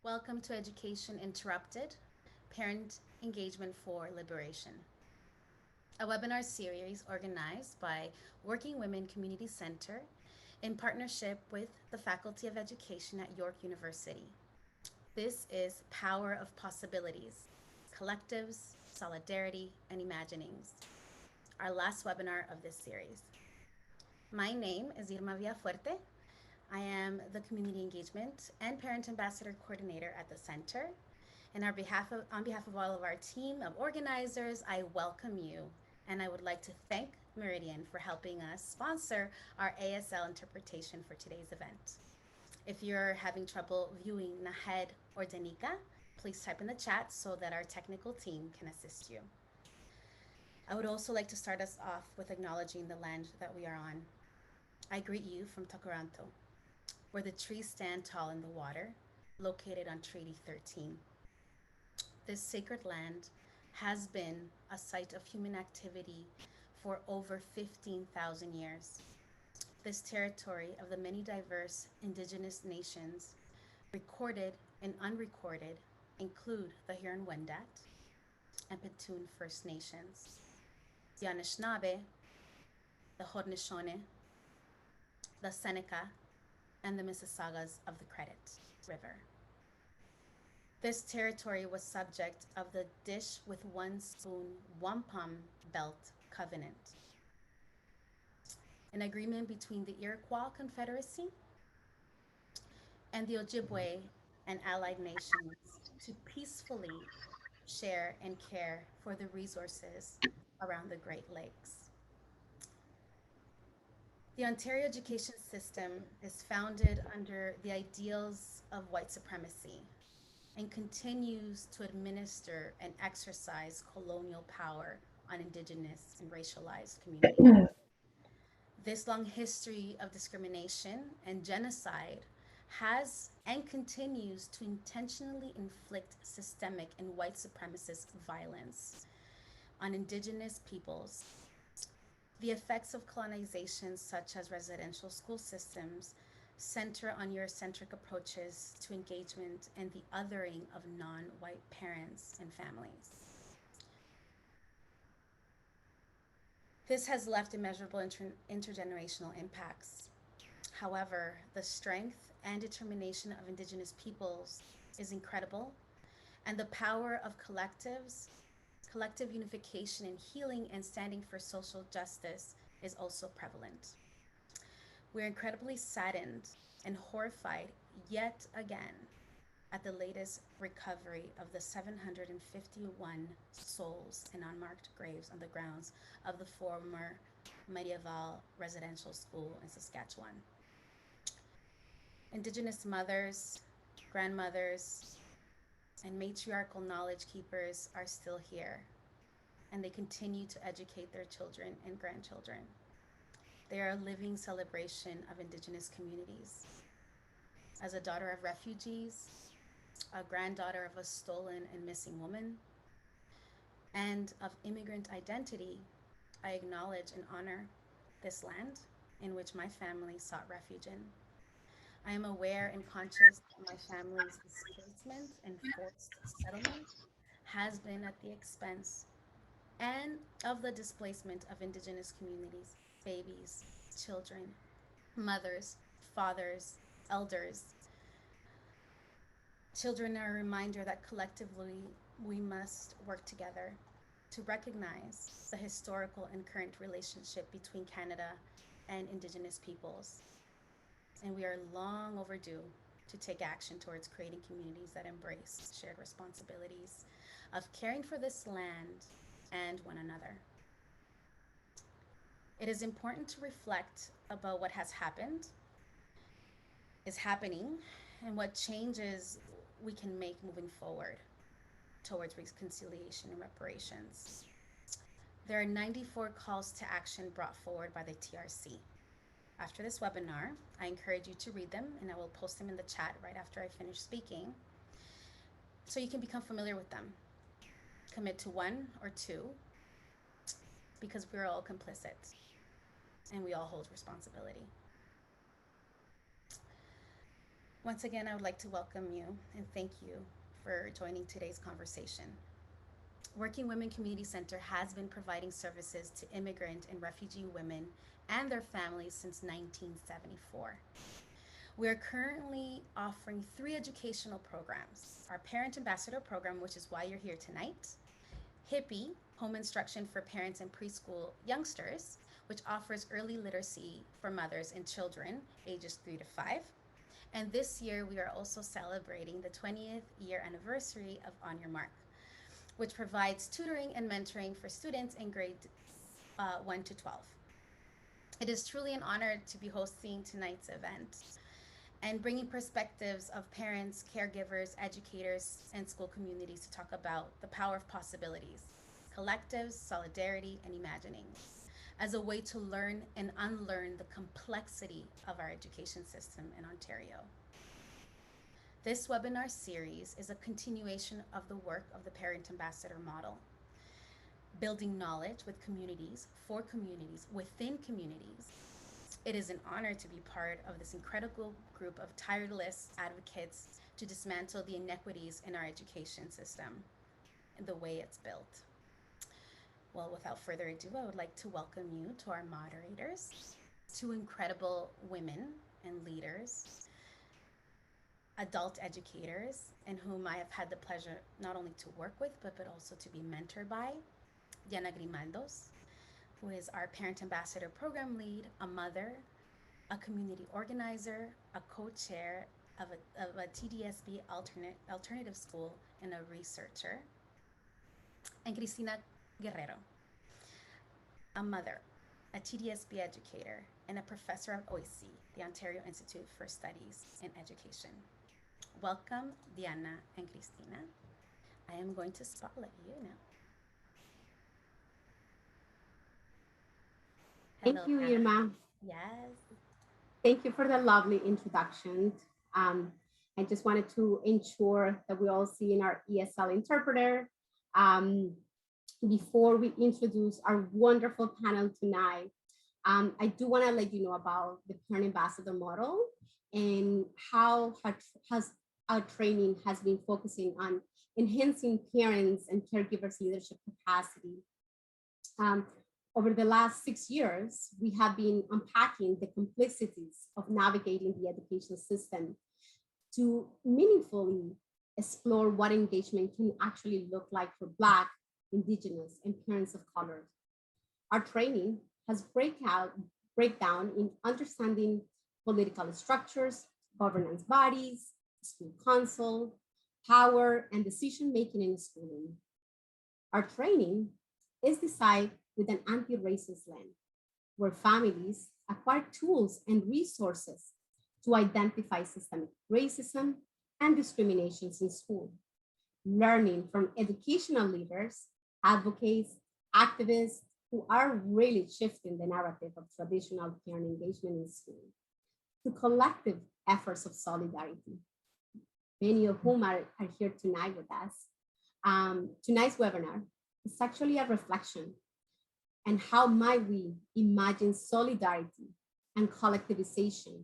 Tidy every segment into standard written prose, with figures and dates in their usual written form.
Welcome to Education Interrupted, Parent Engagement for Liberation, a webinar series organized by Working Women Community Center in partnership with the Faculty of Education at York University. This is Power of Possibilities, Collectives, Solidarity, and Imaginings, our last webinar of this series. My name is Irma Villafuerte. I am the Community Engagement and Parent Ambassador Coordinator at the Center. And on behalf of all of our team of organizers, I welcome you. And I would like to thank Meridian for helping us sponsor our ASL interpretation for today's event. If you're having trouble viewing Nahed or Danica, please type in the chat so that our technical team can assist you. I would also like to start us off with acknowledging the land that we are on. I greet you from Tocoranto, where the trees stand tall in the water, located on Treaty 13. This sacred land has been a site of human activity for over 15,000 years. This territory of the many diverse indigenous nations, recorded and unrecorded, include the Huron-Wendat and Petun First Nations, the Anishinaabe, the Haudenosaunee, the Seneca, and the Mississaugas of the Credit River. This territory was subject of the Dish with One Spoon Wampum Belt Covenant, an agreement between the Iroquois Confederacy and the Ojibwe and allied nations to peacefully share and care for the resources around the Great Lakes. The Ontario education system is founded under the ideals of white supremacy and continues to administer and exercise colonial power on Indigenous and racialized communities. This long history of discrimination and genocide has and continues to intentionally inflict systemic and white supremacist violence on Indigenous peoples. The effects of colonization, such as residential school systems, center on Eurocentric approaches to engagement and the othering of non-white parents and families. This has left immeasurable intergenerational impacts. However, the strength and determination of Indigenous peoples is incredible, and the power of collectives, collective unification and healing and standing for social justice is also prevalent. We're incredibly saddened and horrified yet again at the latest recovery of the 751 souls in unmarked graves on the grounds of the former Medieval residential school in Saskatchewan. Indigenous mothers, grandmothers, and matriarchal knowledge keepers are still here, and they continue to educate their children and grandchildren. They are a living celebration of Indigenous communities. As a daughter of refugees, a granddaughter of a stolen and missing woman, and of immigrant identity, I acknowledge and honor this land in which my family sought refuge in. I am aware and conscious that my family's displacement and forced settlement has been at the expense and of the displacement of Indigenous communities, babies, children, mothers, fathers, elders. Children are a reminder that collectively we must work together to recognize the historical and current relationship between Canada and Indigenous peoples. And we are long overdue to take action towards creating communities that embrace shared responsibilities of caring for this land and one another. It is important to reflect about what has happened, is happening, and what changes we can make moving forward towards reconciliation and reparations. There are 94 calls to action brought forward by the TRC. After this webinar, I encourage you to read them, and I will post them in the chat right after I finish speaking so you can become familiar with them. Commit to one or two, because we're all complicit and we all hold responsibility. Once again, I would like to welcome you and thank you for joining today's conversation. Working Women Community Center has been providing services to immigrant and refugee women and their families since 1974. We are currently offering three educational programs: our Parent Ambassador program, which is why you're here tonight, Hippie, home instruction for parents and preschool youngsters, which offers early literacy for mothers and children ages 3 to 5. And this year, we are also celebrating the 20th year anniversary of On Your Mark, which provides tutoring and mentoring for students in grade 1 to 12. It is truly an honor to be hosting tonight's event and bringing perspectives of parents, caregivers, educators, and school communities to talk about the power of possibilities, collectives, solidarity, and imagining as a way to learn and unlearn the complexity of our education system in Ontario. This webinar series is a continuation of the work of the Parent Ambassador model, building knowledge with communities, for communities, within communities. It is an honor to be part of this incredible group of tireless advocates to dismantle the inequities in our education system and the way it's built. Well, without further ado, I would like to welcome you to our moderators, two incredible women and leaders, adult educators, and whom I have had the pleasure not only to work with, but also to be mentored by. Diana Grimaldos, who is our Parent Ambassador Program Lead, a mother, a community organizer, a co-chair of a TDSB alternative school, and a researcher. And Cristina Guerrero, a mother, a TDSB educator, and a professor of OIC, the Ontario Institute for Studies in Education. Welcome, Diana and Cristina. I am going to spotlight you now. Thank Hello, you, Diana. Irma. Yes. Thank you for the lovely introduction. Um, I just wanted to ensure that we all see in our ESL interpreter. Um, Before we introduce our wonderful panel tonight, I do want to let you know about the Parent Ambassador model and how has our training has been focusing on enhancing parents and caregivers' leadership capacity. Um, Over the last 6 years, we have been unpacking the complexities of navigating the education system to meaningfully explore what engagement can actually look like for Black, Indigenous, and parents of color. Our training has breakdown in understanding political structures, governance bodies, school council, power, and decision making in schooling. Our training is designed with an anti-racist lens, where families acquire tools and resources to identify systemic racism and discriminations in school, learning from educational leaders, advocates, activists who are really shifting the narrative of traditional parent engagement in school, to collective efforts of solidarity, many of whom are here tonight with us. Tonight's webinar is actually a reflection and how might we imagine solidarity and collectivization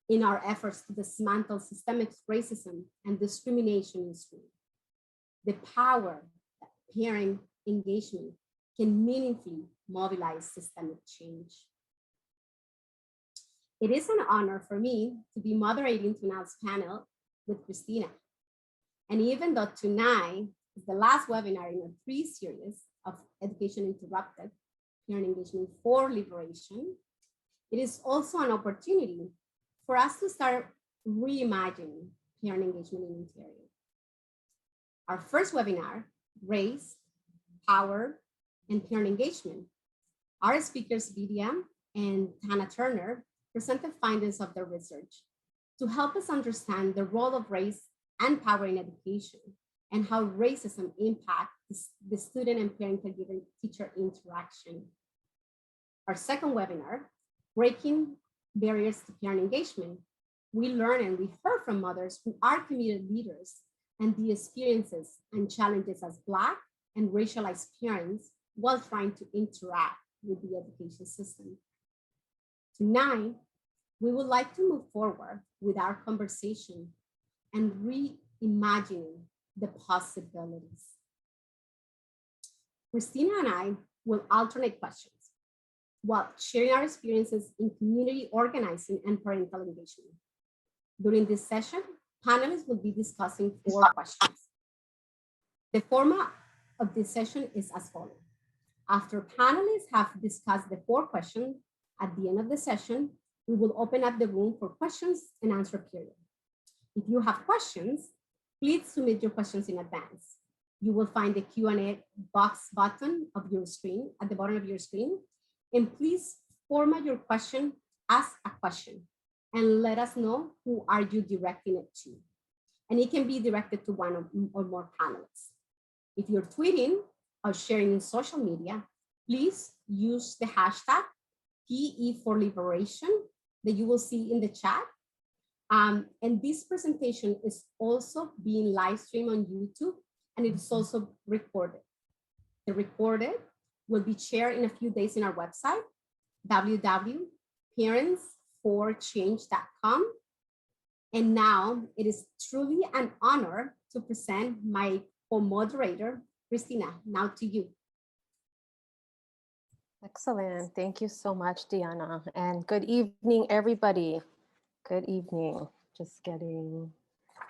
in our efforts to dismantle systemic racism and discrimination in school. The power that parent engagement can meaningfully mobilize systemic change. It is an honor for me to be moderating tonight's panel with Cristina. And even though tonight is the last webinar in a 3 series of Education Interrupted, Parent Engagement for Liberation, it is also an opportunity for us to start reimagining parent engagement in Ontario. Our first webinar, Race, Power, and Parent Engagement. Our speakers, Vidya and Hannah Turner, presented findings of their research to help us understand the role of race and power in education and how racism impacts the student and parent caregiver teacher interaction. Our second webinar, Breaking Barriers to Parent Engagement, we learn and we heard from mothers who are community leaders and the experiences and challenges as Black and racialized parents while trying to interact with the education system. Tonight, We would like to move forward with our conversation and reimagining the possibilities. Christina and I will alternate questions while sharing our experiences in community organizing and parental engagement. During this session, panelists will be discussing 4 questions. The format of this session is as follows. After panelists have discussed the 4 questions, at the end of the session, we will open up the room for questions and answer period. If you have questions, please submit your questions in advance. You will find the Q&A box button of your screen at the bottom of your screen. And please format your question as a question and let us know who are you directing it to. And it can be directed to one or more panelists. If you're tweeting or sharing in social media, please use the hashtag PE for Liberation that you will see in the chat. And this presentation is also being live streamed on YouTube, and it is also recorded. The recorded will be shared in a few days in our website, www.parentsforchange.com. And now it is truly an honor to present my co-moderator, Christina. Now to you. Excellent. Thank you so much, Diana. And good evening, everybody. Good evening. Just getting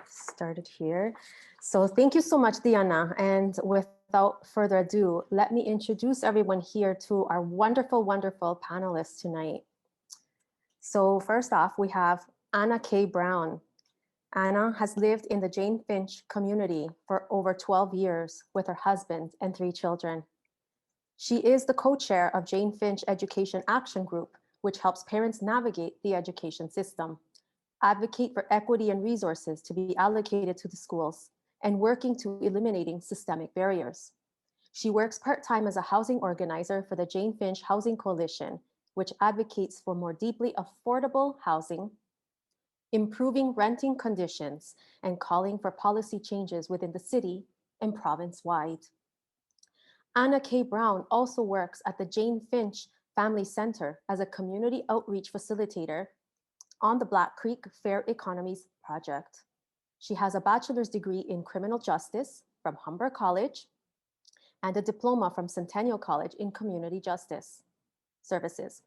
started here. So thank you so much, Diana. And without further ado, let me introduce everyone here to our wonderful, wonderful panelists tonight. So first off, we have Anna K. Brown. Anna has lived in the Jane Finch community for over 12 years with her husband and 3 children. She is the co-chair of Jane Finch Education Action Group, which helps parents navigate the education system, advocate for equity and resources to be allocated to the schools, and working to eliminating systemic barriers. She works part-time as a housing organizer for the Jane Finch Housing Coalition, which advocates for more deeply affordable housing, improving renting conditions, and calling for policy changes within the city and province-wide. Anna K. Brown also works at the Jane Finch Family Center as a community outreach facilitator on the Black Creek Fair Economies project. She has a bachelor's degree in criminal justice from Humber College and a diploma from Centennial College in community justice services.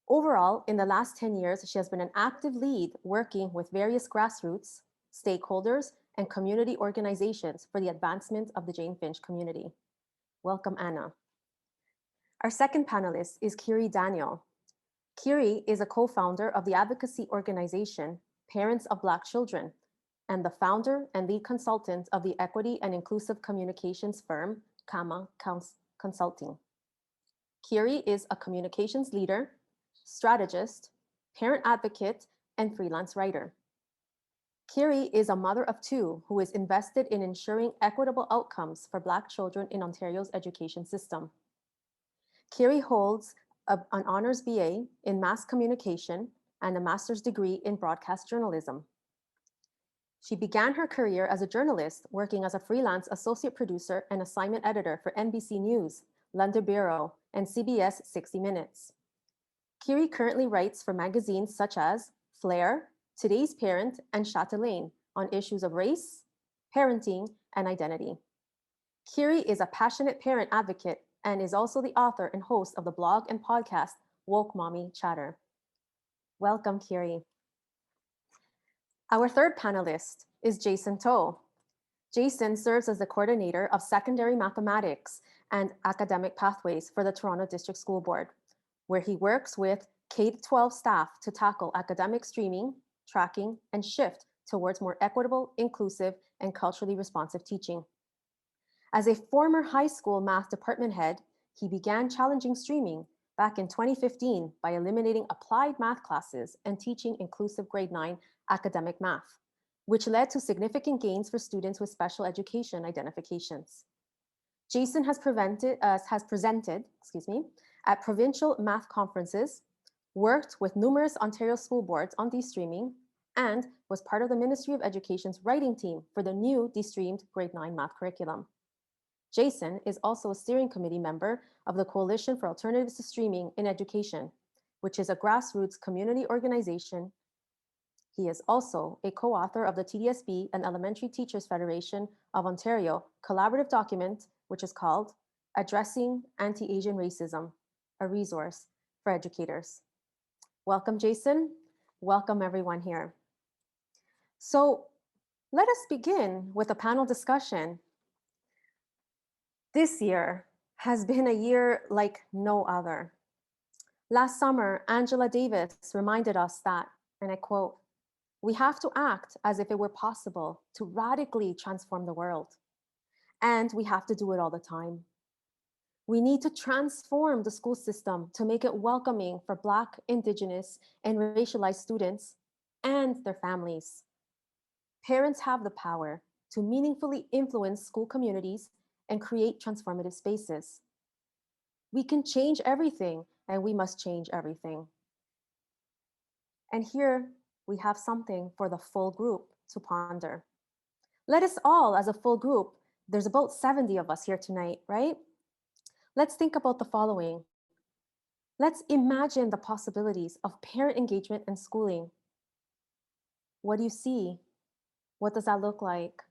Overall, in the last 10 years, she has been an active lead working with various grassroots, stakeholders, and community organizations for the advancement of the Jane Finch community. Welcome, Anna. Our second panelist is Kiri Daniel. Kiri is a co-founder of the advocacy organization Parents of Black Children and the founder and lead consultant of the equity and inclusive communications firm, Kama Consulting. Kiri is a communications leader, strategist, parent advocate, and freelance writer. Kiri is a mother of 2 who is invested in ensuring equitable outcomes for Black children in Ontario's education system. Kiri holds an honors BA in mass communication and a master's degree in broadcast journalism. She began her career as a journalist, working as a freelance associate producer and assignment editor for NBC News, London Bureau, and CBS 60 Minutes. Kiri currently writes for magazines such as Flair, Today's Parent, and Chatelaine on issues of race, parenting, and identity. Kiri is a passionate parent advocate and is also the author and host of the blog and podcast Woke Mommy Chatter. Welcome, Kiri. Our third panelist is Jason Toe. Jason serves as the coordinator of secondary mathematics and academic pathways for the Toronto District School Board, where he works with K-12 staff to tackle academic streaming, tracking, and shift towards more equitable, inclusive, and culturally responsive teaching. As a former high school math department head, he began challenging streaming back in 2015 by eliminating applied math classes and teaching inclusive grade 9 academic math, which led to significant gains for students with special education identifications. Jason has presented at provincial math conferences, worked with numerous Ontario school boards on de-streaming, and was part of the Ministry of Education's writing team for the new de-streamed grade 9 math curriculum. Jason is also a steering committee member of the Coalition for Alternatives to Streaming in Education which is a grassroots community organization. He is also a co-author of the TDSB and Elementary Teachers Federation of Ontario collaborative document, which is called Addressing Anti-Asian Racism, a resource for educators. Welcome, Jason. Welcome, everyone here. So let us begin with a panel discussion. This year has been a year like no other. Last summer, Angela Davis reminded us that, and I quote, "We have to act as if it were possible to radically transform the world. And we have to do it all the time. We need to transform the school system to make it welcoming for Black, Indigenous, and racialized students and their families. Parents have the power to meaningfully influence school communities and create transformative spaces. We can change everything, and we must change everything." And here we have something for the full group to ponder. Let us all, as a full group, there's about 70 of us here tonight, right? Let's think about the following. Let's imagine the possibilities of parent engagement and schooling. What do you see? What does that look like?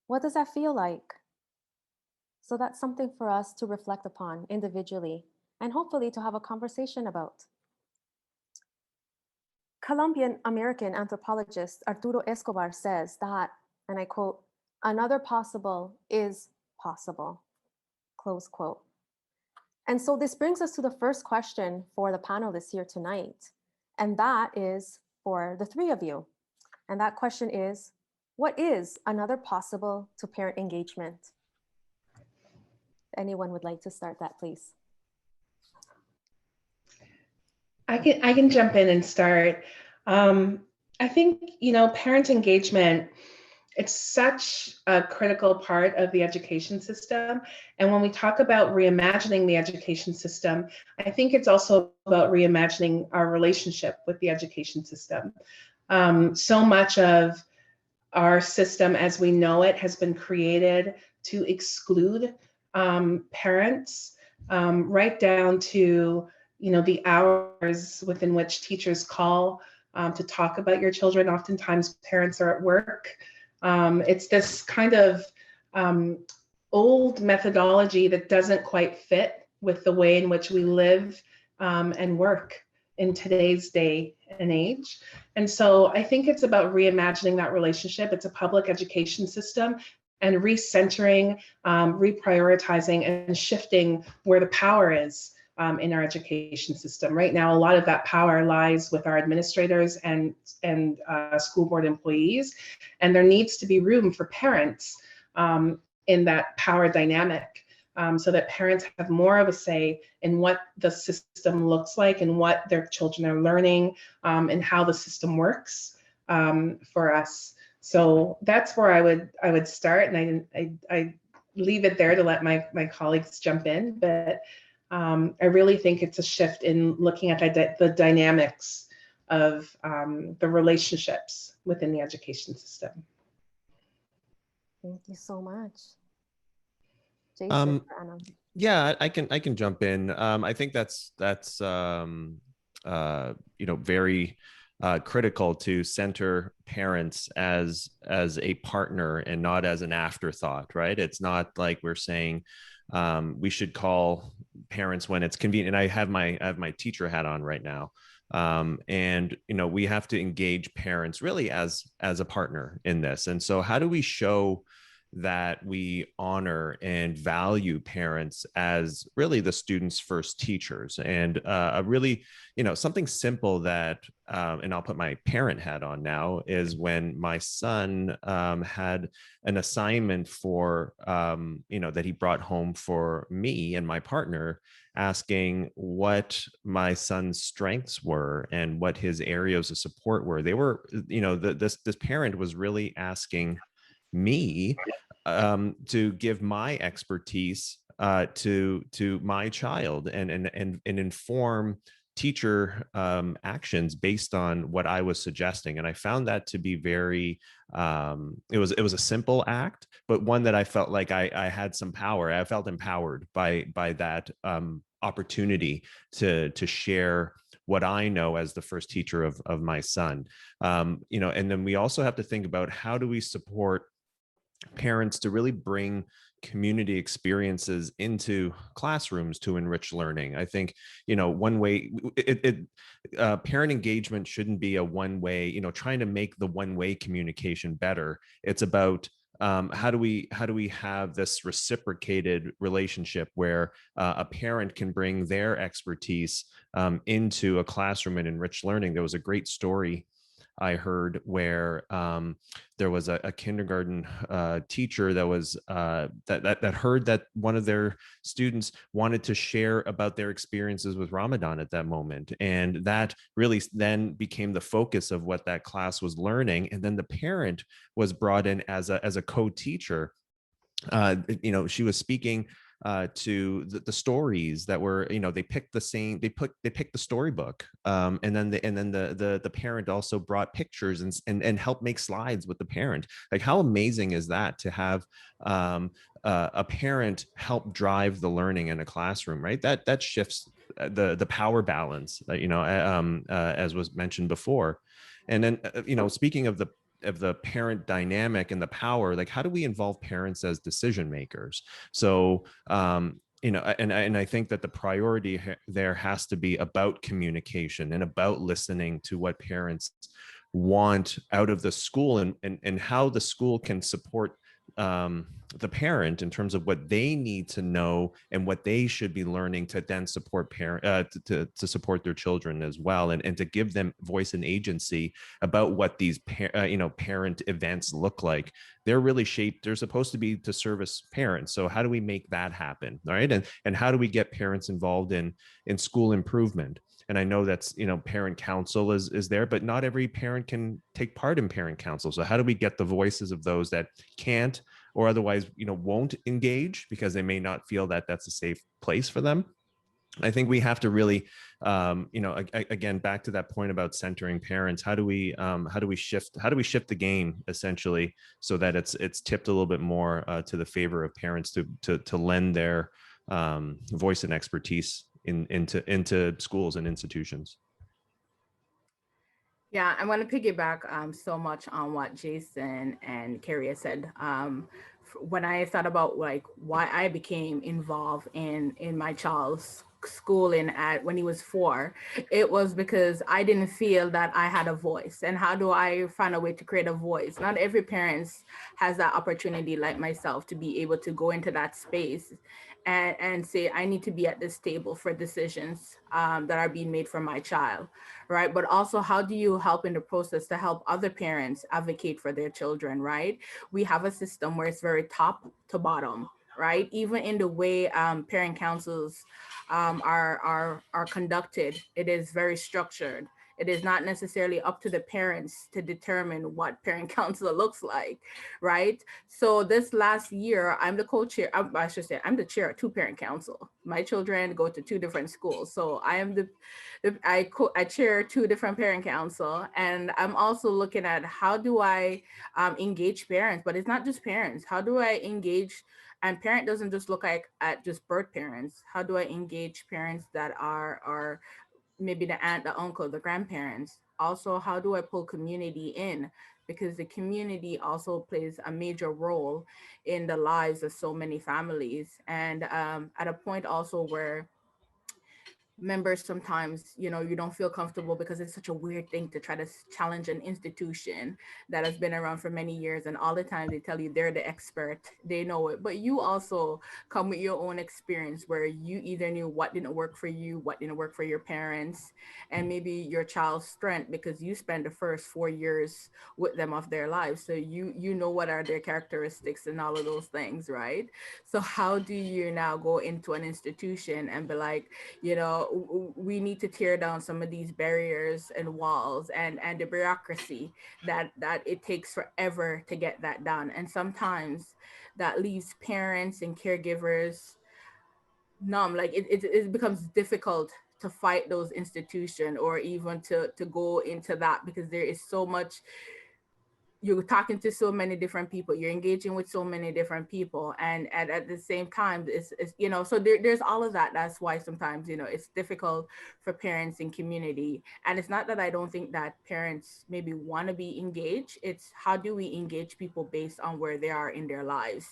What does that feel like? So that's something for us to reflect upon individually and hopefully to have a conversation about. Colombian American anthropologist Arturo Escobar says that, and I quote, "Another possible is possible," close quote. And so this brings us to the first question for the panelists here tonight. And that is for the three of you. And that question is, what is another possible to parent engagement? Anyone would like to start that, please? I can jump in and start. I think, parent engagement, it's such a critical part of the education system. And when we talk about reimagining the education system, I think it's also about reimagining our relationship with the education system. So much of our system as we know it has been created to exclude parents, right down to the hours within which teachers call to talk about your children. Oftentimes parents are at work. It's this kind of old methodology that doesn't quite fit with the way in which we live and work in today's day and age. And so I think it's about reimagining that relationship. It's a public education system and recentering, reprioritizing, and shifting where the power is in our education system. Right now, a lot of that power lies with our administrators and school board employees, and there needs to be room for parents in that power dynamic, so that parents have more of a say in what the system looks like and what their children are learning, and how the system works for us. So that's where I would start, and I leave it there to let my colleagues jump in. But I really think it's a shift in looking at the dynamics of the relationships within the education system. Thank you so much. Jason, yeah, I can jump in. I think that's very critical to center parents as a partner and not as an afterthought, right? It's not like we're saying we should call parents when it's convenient. And I have my teacher hat on right now. And we have to engage parents really as a partner in this. And so how do we show that we honor and value parents as really the students' first teachers? And a really, something simple that, and I'll put my parent hat on now, is when my son had an assignment for, that he brought home for me and my partner, asking what my son's strengths were and what his areas of support were. They were, this parent was really asking me to give my expertise to my child and inform teacher actions based on what I was suggesting. And I found that to be very, it was a simple act, but one that I felt like I had some power. I felt empowered by that opportunity to share what I know as the first teacher of my son. You know, and then we also have to think about how do we support parents to really bring community experiences into classrooms to enrich learning. I think, you know, one way parent engagement shouldn't be a one way, you know, trying to make the one way communication better. It's about how do we have this reciprocated relationship where a parent can bring their expertise into a classroom and enrich learning. There was a great story I heard where there was a kindergarten teacher that was that heard that one of their students wanted to share about their experiences with Ramadan at that moment, and that really then became the focus of what that class was learning. And then the parent was brought in as a co-teacher. You know, she was speaking to the stories that were, you know, they picked the same, they picked the storybook, and then the parent also brought pictures and helped make slides with the parent. Like, how amazing is that to have a parent help drive the learning in a classroom, right? That shifts the power balance, you know, as was mentioned before. And then, you know, speaking of the parent dynamic and the power, like how do we involve parents as decision makers? So you know, and I think that the priority there has to be about communication and about listening to what parents want out of the school, and how the school can support the parent in terms of what they need to know and what they should be learning to then support parent to support their children as well, and to give them voice and agency about what these you know, parent events look like. They're really shaped, they're supposed to be to service parents, so how do we make that happen, right? And how do we get parents involved in school improvement? And I know that's, you know, parent council is there, but not every parent can take part in parent council. So how do we get the voices of those that can't, or otherwise, you know, won't engage because they may not feel that that's a safe place for them? I think we have to really, you know, again, back to that point about centering parents. How do we shift the game essentially so that it's tipped a little bit more to the favor of parents to lend their voice and expertise into schools and institutions. Yeah, I want to piggyback so much on what Jason and Carrie had said. When I thought about like why I became involved in my child's schooling at when he was 4, it was because I didn't feel that I had a voice. And how do I find a way to create a voice? Not every parent has that opportunity like myself to be able to go into that space and say, I need to be at this table for decisions that are being made for my child, right? But also, how do you help in the process to help other parents advocate for their children, right? We have a system where it's very top to bottom, right? Even in the way parent councils are conducted, it is very structured. It is not necessarily up to the parents to determine what parent council looks like, right? So this last year, I'm the co-chair. I should say I'm the chair of 2 parent council. My children go to 2 different schools, so I am I chair 2 different parent council, and I'm also looking at how do I engage parents, but it's not just parents. How do I engage? And parent doesn't just look like at just birth parents. How do I engage parents that are maybe the aunt, the uncle, the grandparents? Also, how do I pull community in? Because the community also plays a major role in the lives of so many families. And at a point also where members sometimes, you know, you don't feel comfortable because it's such a weird thing to try to challenge an institution that has been around for many years, and all the time they tell you they're the expert, they know it, but you also come with your own experience where you either knew what didn't work for you, what didn't work for your parents, and maybe your child's strength because you spend the first 4 years with them of their lives, so you know what are their characteristics and all of those things, right? So how do you now go into an institution and be like, you know, we need to tear down some of these barriers and walls and the bureaucracy that it takes forever to get that done, and sometimes that leaves parents and caregivers numb. Like it becomes difficult to fight those institutions or even to go into that because there is so much you're talking to so many different people, you're engaging with so many different people, and at the same time it's you know, so there's all of that. That's why sometimes, you know, it's difficult for parents in community. And it's not that I don't think that parents maybe want to be engaged, it's how do we engage people based on where they are in their lives,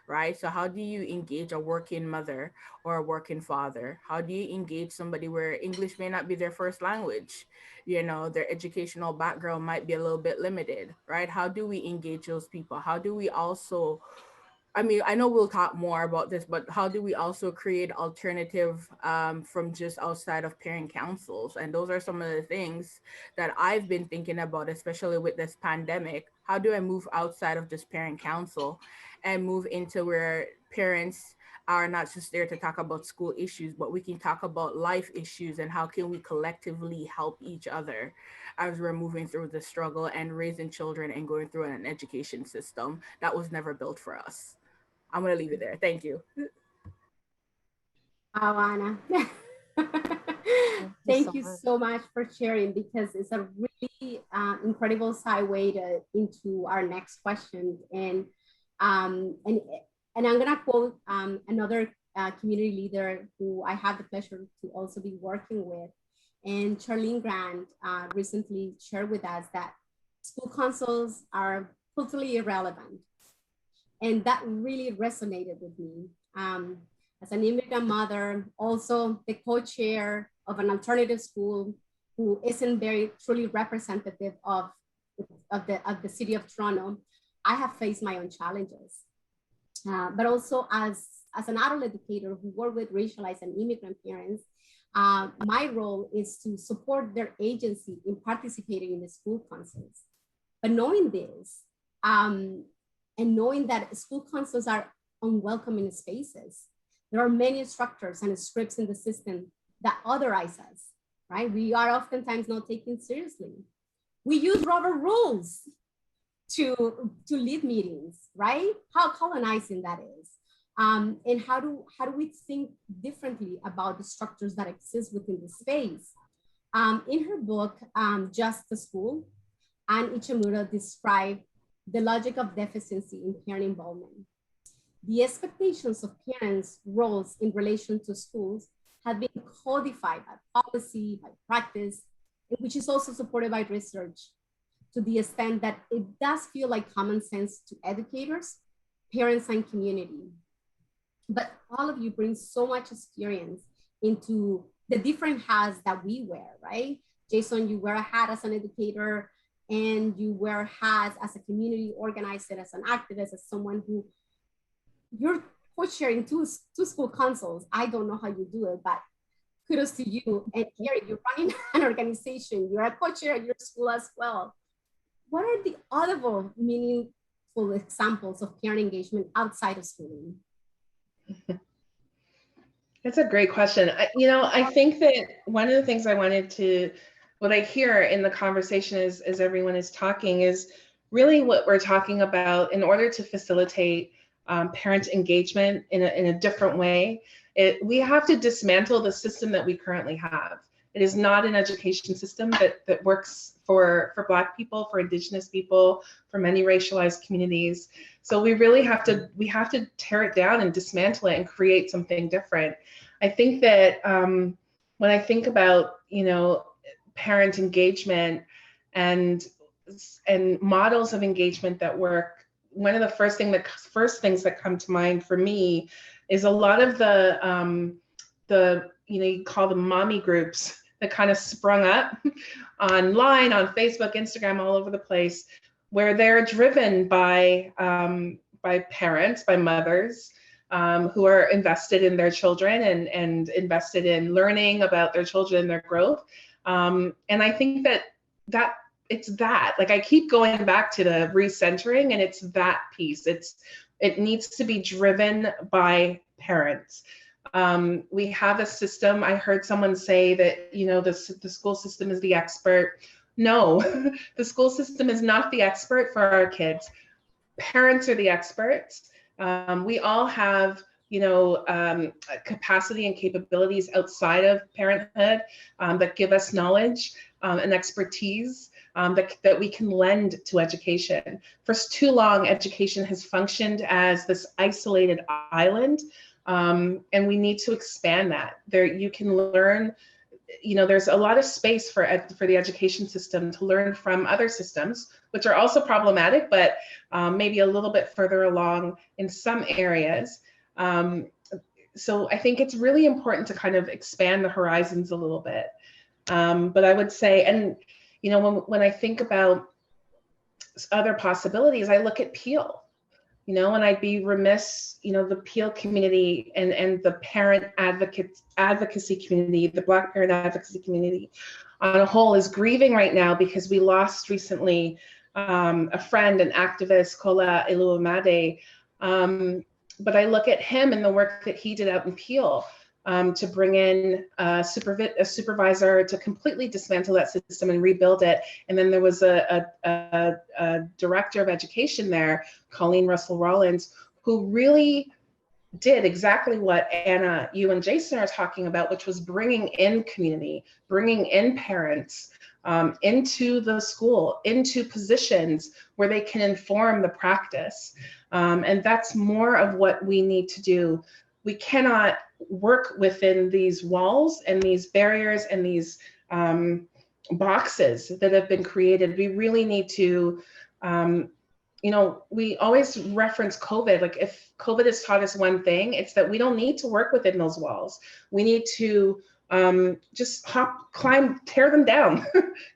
right? So how do you engage a working mother or a working father? How do you engage somebody where English may not be their first language? You know, their educational background might be a little bit limited, right? How do we engage those people? How do we also, I mean, I know we'll talk more about this, but how do we also create alternative from just outside of parent councils? And those are some of the things that I've been thinking about, especially with this pandemic. How do I move outside of just parent council and move into where parents are not just there to talk about school issues, but we can talk about life issues and how can we collectively help each other as we're moving through the struggle and raising children and going through an education system that was never built for us. I'm going to leave it there. Thank you. Wow, Anna. Thank Thank you you so much. so much for sharing, because it's a really incredible segue into our next question. Um, and and I'm gonna quote another community leader who I have the pleasure to also be working with. And Charlene Grant recently shared with us that school councils are totally irrelevant, and that really resonated with me. As an immigrant mother, also the co-chair of an alternative school who isn't very truly representative of the city of Toronto, I have faced my own challenges. But also as an adult educator who work with racialized and immigrant parents, my role is to support their agency in participating in the school councils. But knowing this, and knowing that school councils are unwelcoming spaces, there are many structures and scripts in the system that authorize us, right? We are oftentimes not taken seriously. We use rubber rules to lead meetings, right? How colonizing that is. And how do we think differently about the structures that exist within the space? In her book, Just the School, Anne Ichimura described the logic of deficiency in parent involvement. The expectations of parents' roles in relation to schools have been codified by policy, by practice, which is also supported by research, to the extent that it does feel like common sense to educators, parents, and community. But all of you bring so much experience into the different hats that we wear, right? Jason, you wear a hat as an educator, and you wear hats as a community organizer, as an activist, as someone who you're co-chairing two school councils. I don't know how you do it, but kudos to you. And Gary, you're running an organization. You're a co-chair at your school as well. What are the other meaningful examples of parent engagement outside of schooling? That's a great question. I think that one of the things what I hear in the conversation as everyone is talking is really what we're talking about in order to facilitate parent engagement in a different way. We have to dismantle the system that we currently have. It is not an education system that works for Black people, for Indigenous people, for many racialized communities. So we really have to tear it down and dismantle it and create something different. I think that when I think about parent engagement and models of engagement that work, one of the first things that come to mind for me is a lot of the you call them mommy groups that kind of sprung up online, on Facebook, Instagram, all over the place, where they're driven by parents, by mothers who are invested in their children and invested in learning about their children and their growth. And I think that it's that, like, I keep going back to the recentering, and it's that piece. It needs to be driven by parents. We have a system. I heard someone say that, the school system is the expert. No, the school system is not the expert for our kids. Parents are the experts. We all have, capacity and capabilities outside of parenthood that give us knowledge and expertise. that we can lend to education. For too long, education has functioned as this isolated island, and we need to expand that. There, you can learn. There's a lot of space for the education system to learn from other systems, which are also problematic, but maybe a little bit further along in some areas. So I think it's really important to kind of expand the horizons a little bit. But I would say, and when I think about other possibilities, I look at Peel. And I'd be remiss, the Peel community and the parent advocacy community, the Black parent advocacy community on a whole is grieving right now because we lost recently a friend, an activist, Kola Iluamade. But I look at him and the work that he did out in Peel to bring in a supervisor to completely dismantle that system and rebuild it. And then there was a director of education there, Colleen Russell Rollins, who really did exactly what Anna, you and Jason are talking about, which was bringing in community, bringing in parents into the school, into positions where they can inform the practice. And that's more of what we need to do. We cannot work within these walls and these barriers and these boxes that have been created. We really need to, we always reference COVID. Like, if COVID has taught us one thing, it's that we don't need to work within those walls. We need to just climb, tear them down,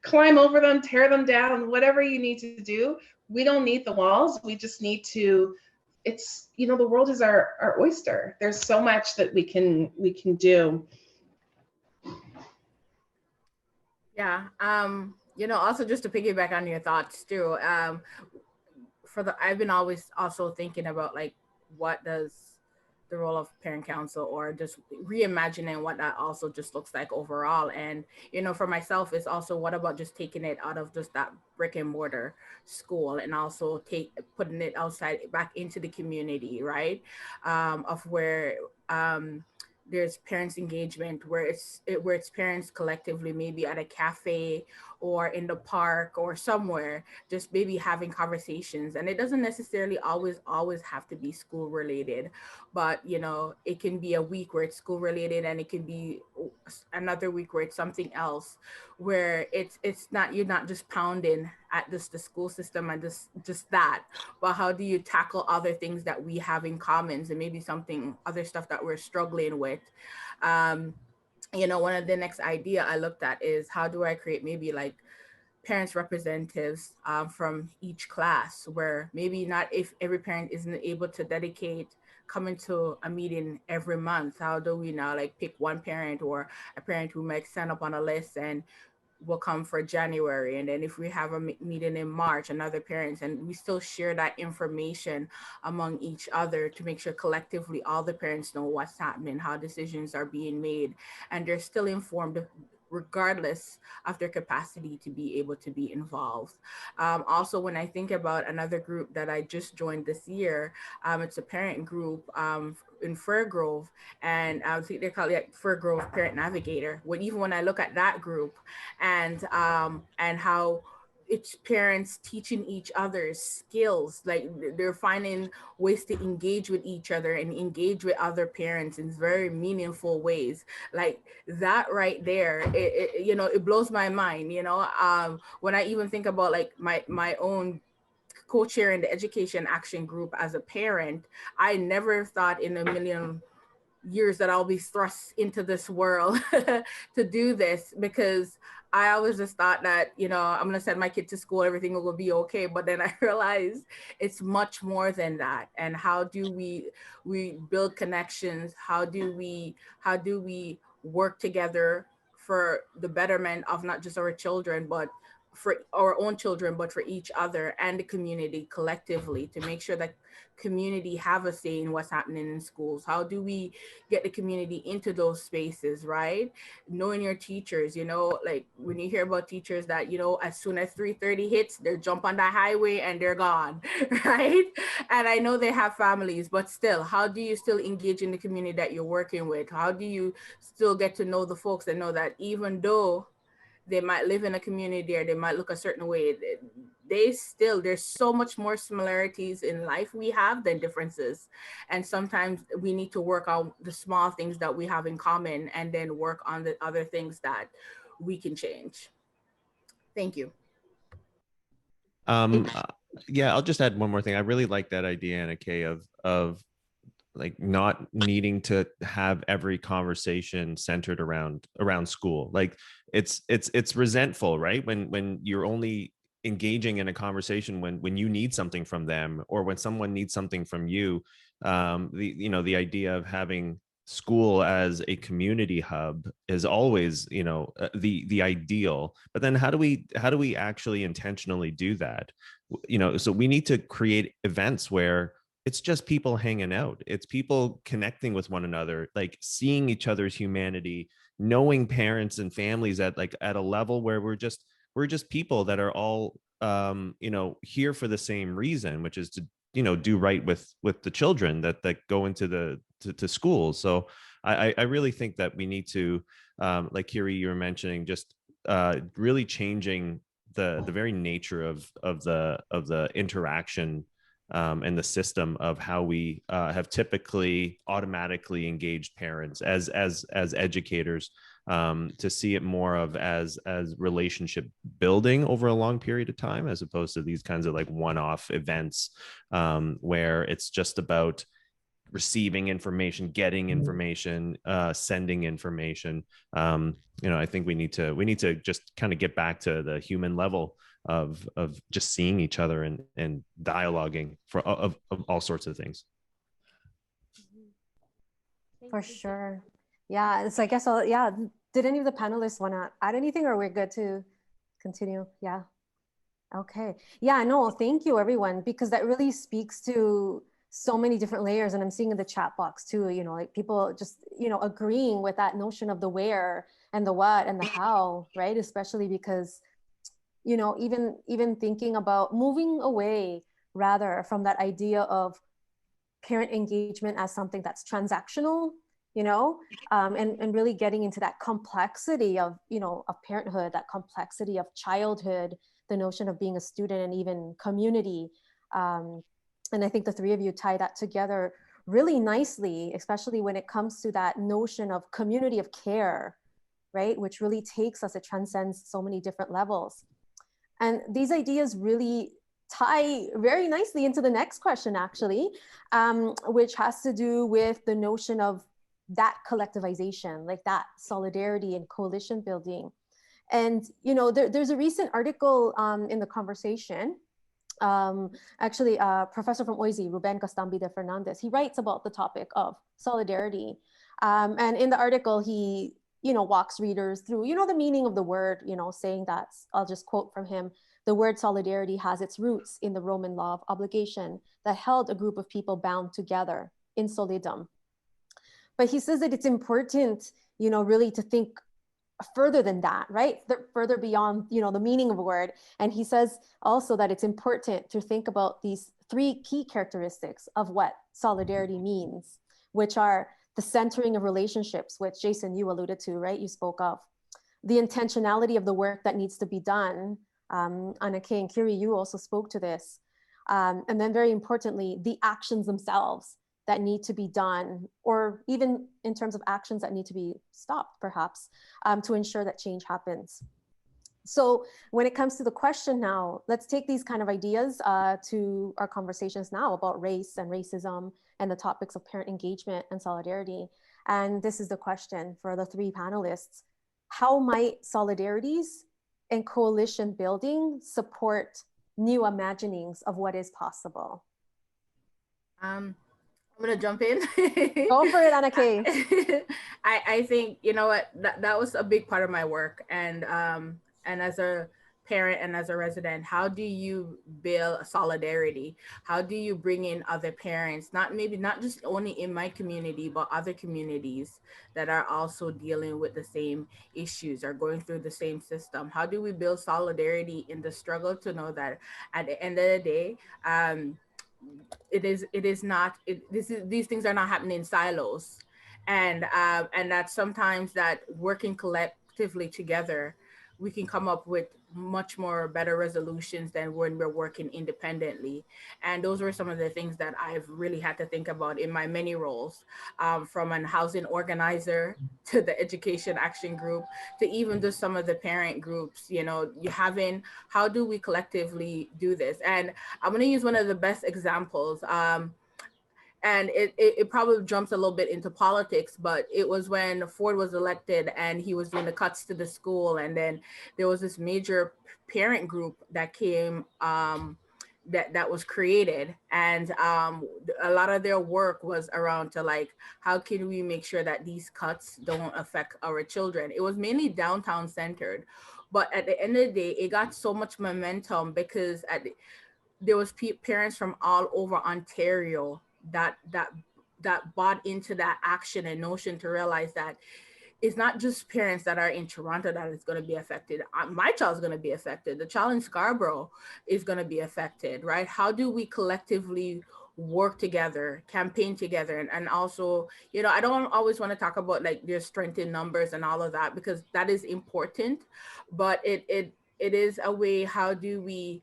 climb over them, tear them down, whatever you need to do. We don't need the walls. We just need to, the world is our oyster. There's so much that we can do. Yeah. Also just to piggyback on your thoughts too, I've been always also thinking about, like, what does the role of parent council, or just reimagining what that also just looks like overall. And, for myself, it's also, what about just taking it out of just that brick and mortar school and also putting it outside, back into the community, right? Of where, there's parents engagement, where it's parents collectively, maybe at a cafe or in the park or somewhere, just maybe having conversations. And it doesn't necessarily always have to be school related, but it can be a week where it's school related, and it can be another week where it's something else, where it's not, you're not just pounding at the school system and just that, but how do you tackle other things that we have in commons, and maybe other stuff that we're struggling with. One of the next idea I looked at is, how do I create maybe like parents representatives from each class, where maybe not, if every parent isn't able to dedicate coming to a meeting every month, how do we now like pick one parent, or a parent who might sign up on a list and will come for January, and then if we have a meeting in March, another parents, and we still share that information among each other to make sure collectively all the parents know what's happening, how decisions are being made, and they're still informed regardless of their capacity to be able to be involved. Also, when I think about another group that I just joined this year, it's a parent group in Fir Grove, and I think they call it Fir Grove Parent Navigator. Even when I look at that group and how it's parents teaching each other's skills, like they're finding ways to engage with each other and engage with other parents in very meaningful ways. Like that right there, it blows my mind. When I even think about like my own co-chair in the Education Action Group as a parent, I never thought in a million years that I'll be thrust into this world to do this, because I always just thought that, I'm going to send my kid to school, everything will be okay. But then I realized it's much more than that. And how do we build connections? How do we work together for the betterment of not just our children, but for our own children, but for each other and the community collectively, to make sure that community have a say in what's happening in schools? How do we get the community into those spaces, right? Knowing your teachers, like when you hear about teachers that, as soon as 3:30 hits, they jump on that highway and they're gone, right? And I know they have families, but still, how do you still engage in the community that you're working with? How do you still get to know the folks and know that even though they might live in a community or they might look a certain way, there's so much more similarities in life we have than differences. And sometimes we need to work on the small things that we have in common and then work on the other things that we can change. Thank you. Um, uh, yeah, I'll just add one more thing. I really like that idea, Anna Kay, of like not needing to have every conversation centered around school. Like it's resentful, right? When you're only engaging in a conversation when you need something from them or when someone needs something from you. The idea of having school as a community hub is always the ideal, but then how do we actually intentionally do that? So we need to create events where it's just people hanging out. It's people connecting with one another, like seeing each other's humanity, knowing parents and families at a level where we're just people that are all here for the same reason, which is to do right with the children that go into to school. So I really think that we need to, like Kiri, you were mentioning, just really changing the very nature of the interaction, and the system of how we have typically automatically engaged parents as educators, to see it more of as relationship building over a long period of time, as opposed to these kinds of like one-off events, where it's just about receiving information, getting information, sending information. I think we need to just kind of get back to the human level of just seeing each other and dialoguing of all sorts of things. For sure. Yeah. So I guess yeah. Did any of the panelists want to add anything, or we're good to continue? Yeah. Okay. Yeah, no, thank you everyone, because that really speaks to so many different layers. And I'm seeing in the chat box too, like people just, agreeing with that notion of the where and the what and the how, right? Especially because, even thinking about moving away rather from that idea of parent engagement as something that's transactional, and really getting into that complexity of parenthood, that complexity of childhood, the notion of being a student and even community. And I think the three of you tie that together really nicely, especially when it comes to that notion of community of care, right? Which really takes us, it transcends so many different levels. And these ideas really tie very nicely into the next question, actually, which has to do with the notion of that collectivization, like that solidarity and coalition building. And, there's a recent article in the conversation. Actually, a professor from OISI, Ruben Castambi de Fernandez, he writes about the topic of solidarity. And in the article, he, walks readers through, the meaning of the word, saying that, I'll just quote from him, the word solidarity has its roots in the Roman law of obligation that held a group of people bound together in solidum. But he says that it's important, really to think further than that, right? Further beyond, the meaning of a word. And he says also that it's important to think about these three key characteristics of what solidarity means, which are the centering of relationships, which Jason, you alluded to, right? You spoke of the intentionality of the work that needs to be done. Anna Kay and Kiri, you also spoke to this. And then very importantly, the actions themselves that need to be done, or even in terms of actions that need to be stopped, perhaps, to ensure that change happens. So when it comes to the question now, let's take these kind of ideas to our conversations now about race and racism and the topics of parent engagement and solidarity. And this is the question for the three panelists. How might solidarities and coalition building support new imaginings of what is possible? I'm gonna jump in. Go for it, Anna Kay. I think, you know what, that was a big part of my work. And as a parent and as a resident, how do you build solidarity? How do you bring in other parents, not just only in my community, but other communities that are also dealing with the same issues or going through the same system? How do we build solidarity in the struggle to know that at the end of the day, these things are not happening in silos, and that sometimes that working collectively together, we can come up with much more better resolutions than when we're working independently. And those were some of the things that I've really had to think about in my many roles, from an housing organizer to the education action group to even just some of the parent groups. You know, you having, how do we collectively do this? And I'm going to use one of the best examples. And it probably jumps a little bit into politics, but it was when Ford was elected and he was doing the cuts to the school. And then there was this major parent group that came, that was created. And a lot of their work was around to like, how can we make sure that these cuts don't affect our children? It was mainly downtown centered. But at the end of the day, it got so much momentum because there was parents from all over Ontario that bought into that action and notion to realize that it's not just parents that are in Toronto that is going to be affected. My child's going to be affected. The child in Scarborough is going to be affected, right? How do we collectively work together, campaign together? And also, you know, I don't always want to talk about like their strength in numbers and all of that, because that is important, but it is a way, how do we,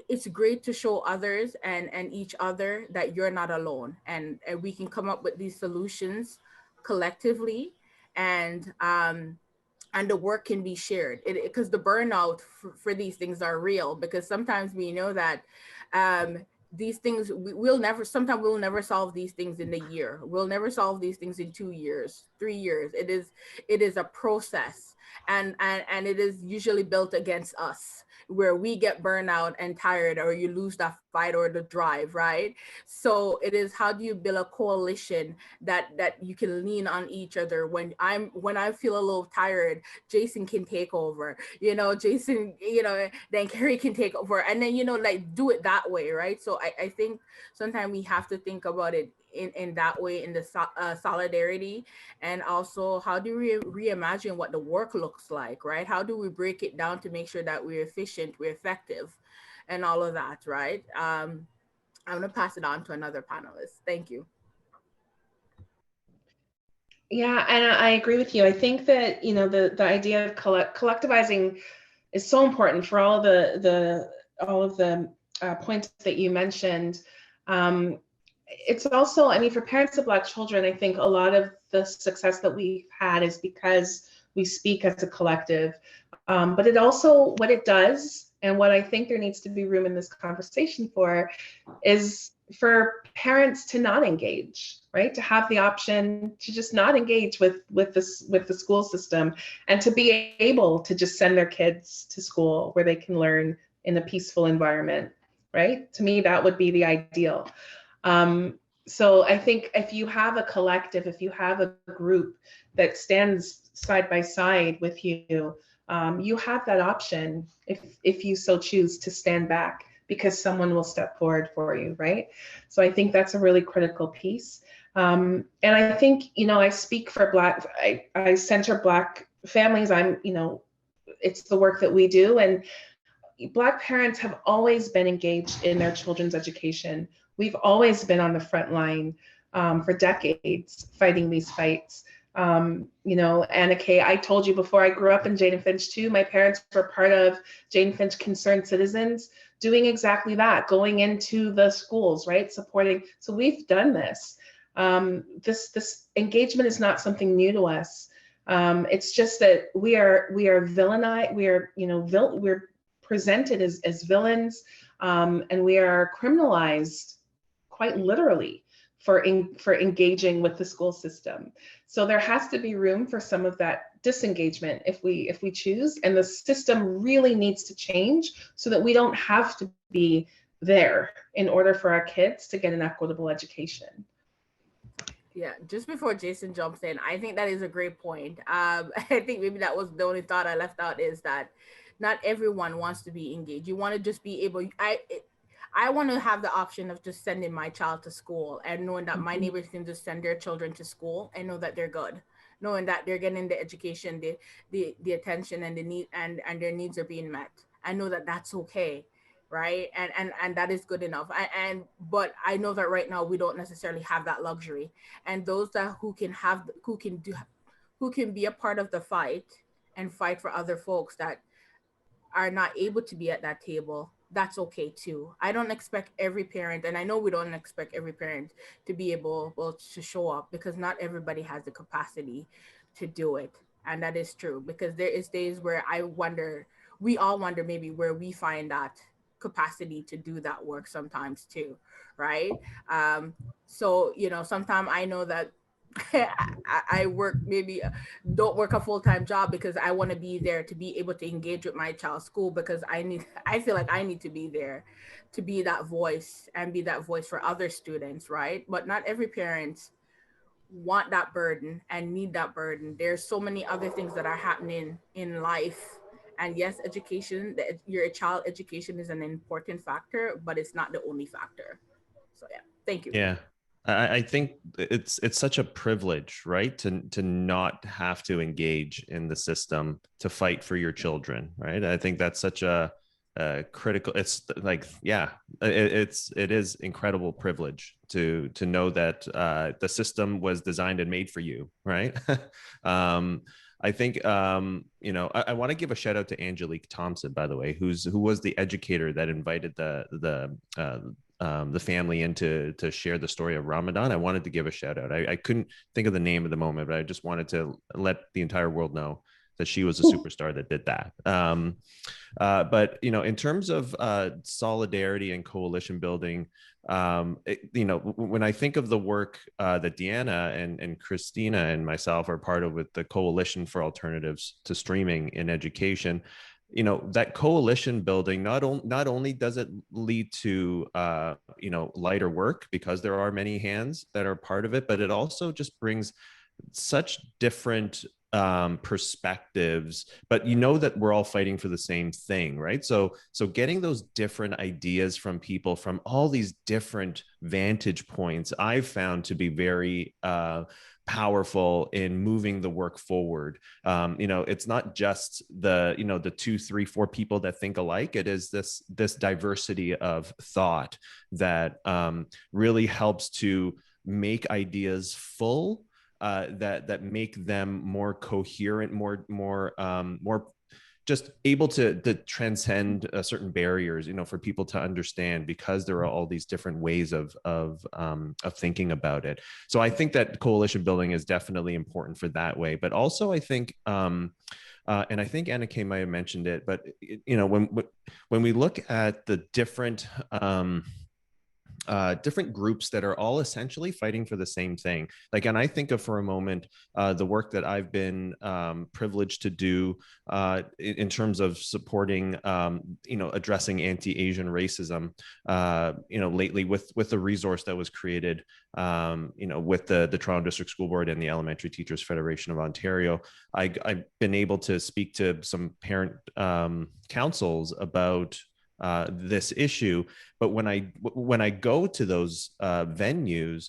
it's great to show others and each other that you're not alone, and we can come up with these solutions collectively, and the work can be shared, because the burnout for these things are real, because sometimes we know that these things we'll never, sometimes we'll never solve these things in a year, we'll never solve these things in 2 years, 3 years. It is a process, and it is usually built against us, where we get burnout and tired, or you lose that fight or the drive, right? So it is, how do you build a coalition that you can lean on each other? When I feel a little tired, Jason can take over, you know, Jason, you know, then Carrie can take over, and then, you know, like do it that way, right? So I think sometimes we have to think about it in that way, in the solidarity. And also, how do we reimagine what the work looks like, right? How do we break it down to make sure that we're efficient, we're effective, and all of that, right? I'm going to pass it on to another panelist. Thank you. Yeah, and I agree with you. I think that, you know, the idea of collectivizing is so important for all of the points that you mentioned. It's also, I mean, for parents of Black children, I think a lot of the success that we've had is because we speak as a collective. But it also, what it does, and what I think there needs to be room in this conversation for, is for parents to not engage, right? To have the option to just not engage with the school system, and to be able to just send their kids to school where they can learn in a peaceful environment, right? To me, that would be the ideal. So I think if you have a collective, if you have a group that stands side by side with you, you have that option, if you so choose, to stand back, because someone will step forward for you, right? So I think that's a really critical piece. And I think, you know, I speak for Black, I center Black families. You know, it's the work that we do. And Black parents have always been engaged in their children's education. We've always been on the front line for decades, fighting these fights. You know, Anna Kay, I told you before, I grew up in Jane and Finch too. My parents were part of Jane and Finch Concerned Citizens, doing exactly that, going into the schools, right, supporting. So we've done this. This engagement is not something new to us. It's just that we are villainized. We are, you know, we're presented as villains, and we are criminalized, quite literally, for engaging with the school system. So there has to be room for some of that disengagement if we choose, and the system really needs to change so that we don't have to be there in order for our kids to get an equitable education. Yeah, just before Jason jumps in, I think that is a great point. I think maybe that was the only thought I left out, is that not everyone wants to be engaged. You want to just be able, I want to have the option of just sending my child to school and knowing that my neighbors can just send their children to school and know that they're good, knowing that they're getting the education, the attention, and the need, and their needs are being met. I know that that's okay, right? And that is good enough. But I know that right now we don't necessarily have that luxury. And those who can be a part of the fight and fight for other folks that are not able to be at that table, that's okay too. I don't expect every parent, and I know we don't expect every parent to be able to show up, because not everybody has the capacity to do it. And that is true, because there is days where I wonder, we all wonder maybe where we find that capacity to do that work sometimes too, right? So, sometimes I know that I work, maybe don't work a full-time job, because I want to be there to be able to engage with my child's school, because I feel like I need to be there to be that voice and be that voice for other students, right? But not every parent want that burden and need that burden. There's so many other things that are happening in life. And yes, education, your child education is an important factor, but it's not the only factor. So yeah, thank you. Yeah. I think it's such a privilege, right? To not have to engage in the system to fight for your children, right? I think that's such a critical. It's like, yeah, it is incredible privilege to know that the system was designed and made for you, right? I think I want to give a shout out to Angelique Thompson, by the way, who was the educator that invited the family in to share the story of Ramadan. I wanted to give a shout out. I couldn't think of the name at the moment, but I just wanted to let the entire world know that she was a superstar that did that. But in terms of solidarity and coalition building, when I think of the work that Deanna and Christina and myself are part of with the Coalition for Alternatives to Streaming in Education, that coalition building not only does it lead to lighter work, because there are many hands that are part of it, but it also just brings such different perspectives, but that we're all fighting for the same thing, right? So getting those different ideas from people from all these different vantage points, I've found to be very powerful in moving the work forward. It's not just the 2, 3, 4 people that think alike. It is this diversity of thought that really helps to make ideas full, that make them more coherent, more just able to transcend certain barriers, for people to understand, because there are all these different ways of thinking about it. So I think that coalition building is definitely important for that way. But also I think, and I think Anna Kay might have mentioned it, but when we look at the different different groups that are all essentially fighting for the same thing. Like, and I think of for a moment the work that I've been privileged to do in terms of supporting, addressing anti-Asian racism, lately with the resource that was created, with the Toronto District School Board and the Elementary Teachers Federation of Ontario. I've been able to speak to some parent councils about this issue. But when I go to those venues,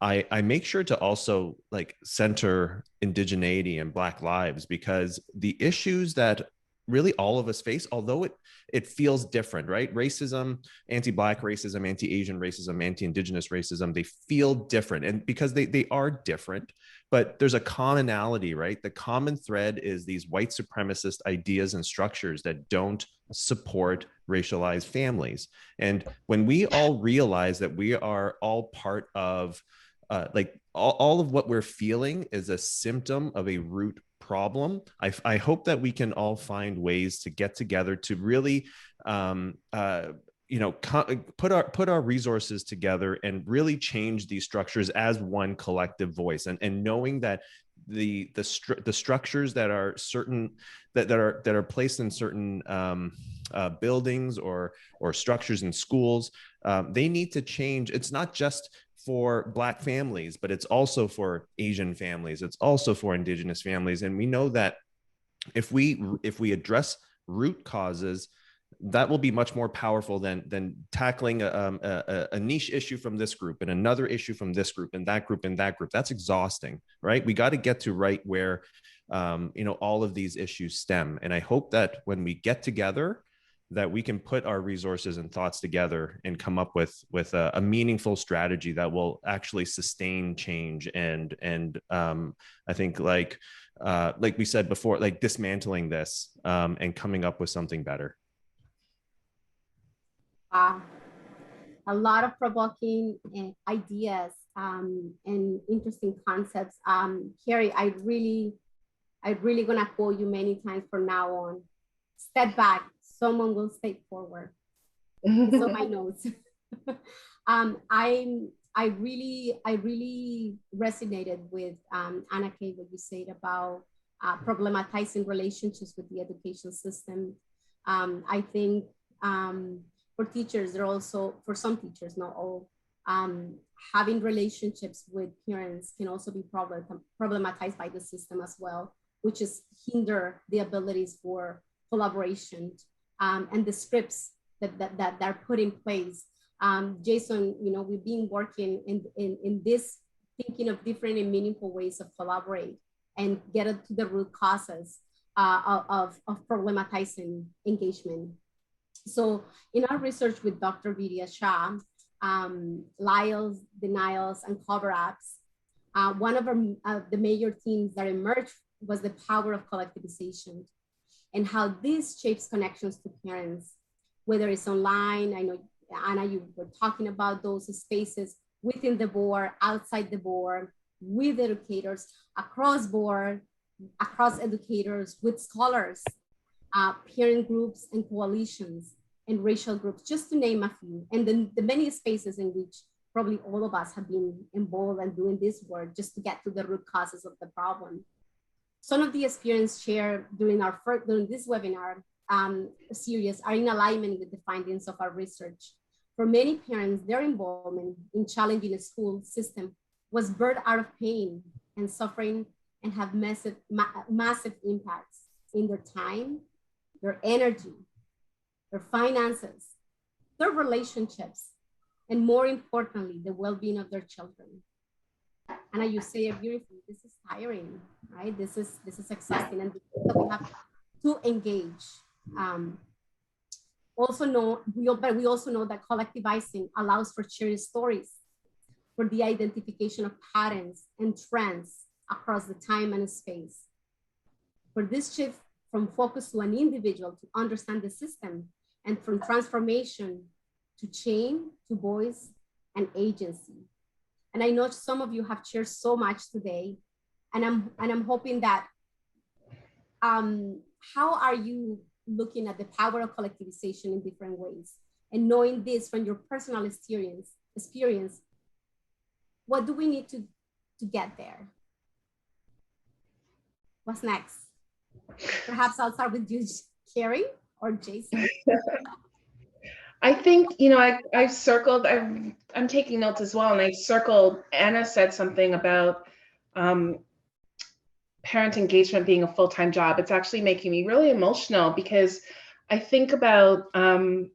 I make sure to also center indigeneity and Black lives, because the issues that really all of us face, although it feels different, right? Racism, anti-Black racism, anti-Asian racism, anti-Indigenous racism, they feel different, and because they are different, but there's a commonality, right? The common thread is these white supremacist ideas and structures that don't support racialized families. And when we all realize that we are all part of all of what we're feeling is a symptom of a root problem, I hope that we can all find ways to get together to really put our resources together and really change these structures as one collective voice, and knowing that the structures that are certain that are placed in certain buildings or structures in schools, they need to change. It's not just for Black families, but it's also for Asian families. It's also for Indigenous families. And we know that if we address root causes, that will be much more powerful than tackling a niche issue from this group and another issue from this group and that group and that group. That's exhausting, right? We got to get to right where all of these issues stem. And I hope that when we get together that we can put our resources and thoughts together and come up with a meaningful strategy that will actually sustain change. And I think like we said before, like dismantling this and coming up with something better. A lot of provoking ideas and interesting concepts. Carrie, I really gonna quote you many times from now on. Step back, someone will step forward. It's on my notes. I really resonated with Anna Kay, what you said about problematizing relationships with the education system. I think for teachers, they're also, for some teachers, not all, having relationships with parents can also be problematized by the system as well, which is hinder the abilities for collaboration and the scripts that are put in place. Jason, you know, we've been working in this, thinking of different and meaningful ways of collaborate and get to the root causes of problematizing engagement. So in our research with Dr. Vidya Shah, lies, denials, and cover-ups, one of the major themes that emerged was the power of collectivization and how this shapes connections to parents, whether it's online. I know, Anna, you were talking about those spaces within the board, outside the board, with educators, across board, across educators, with scholars, parent groups and coalitions, and racial groups, just to name a few. And then the many spaces in which probably all of us have been involved and doing this work just to get to the root causes of the problem. Some of the experience shared during this webinar series are in alignment with the findings of our research. For many parents, their involvement in challenging the school system was birthed out of pain and suffering and have massive impacts in their time, their energy, their finances, their relationships, and more importantly, the well-being of their children. And you say it beautifully, this is tiring, right? This is exhausting, and we have to engage. But we also know that collectivizing allows for shared stories, for the identification of patterns and trends across the time and space. For this shift from focus to an individual to understand the system, and from transformation to change, to voice and agency. And I know some of you have shared so much today, and I'm hoping that, how are you looking at the power of collectivization in different ways? And knowing this from your personal experience, what do we need to get there? What's next? Perhaps I'll start with you, Carrie or Jason. I think, you know, I've circled, I'm taking notes as well, and I circled, Anna said something about parent engagement being a full-time job. It's actually making me really emotional, because I think about the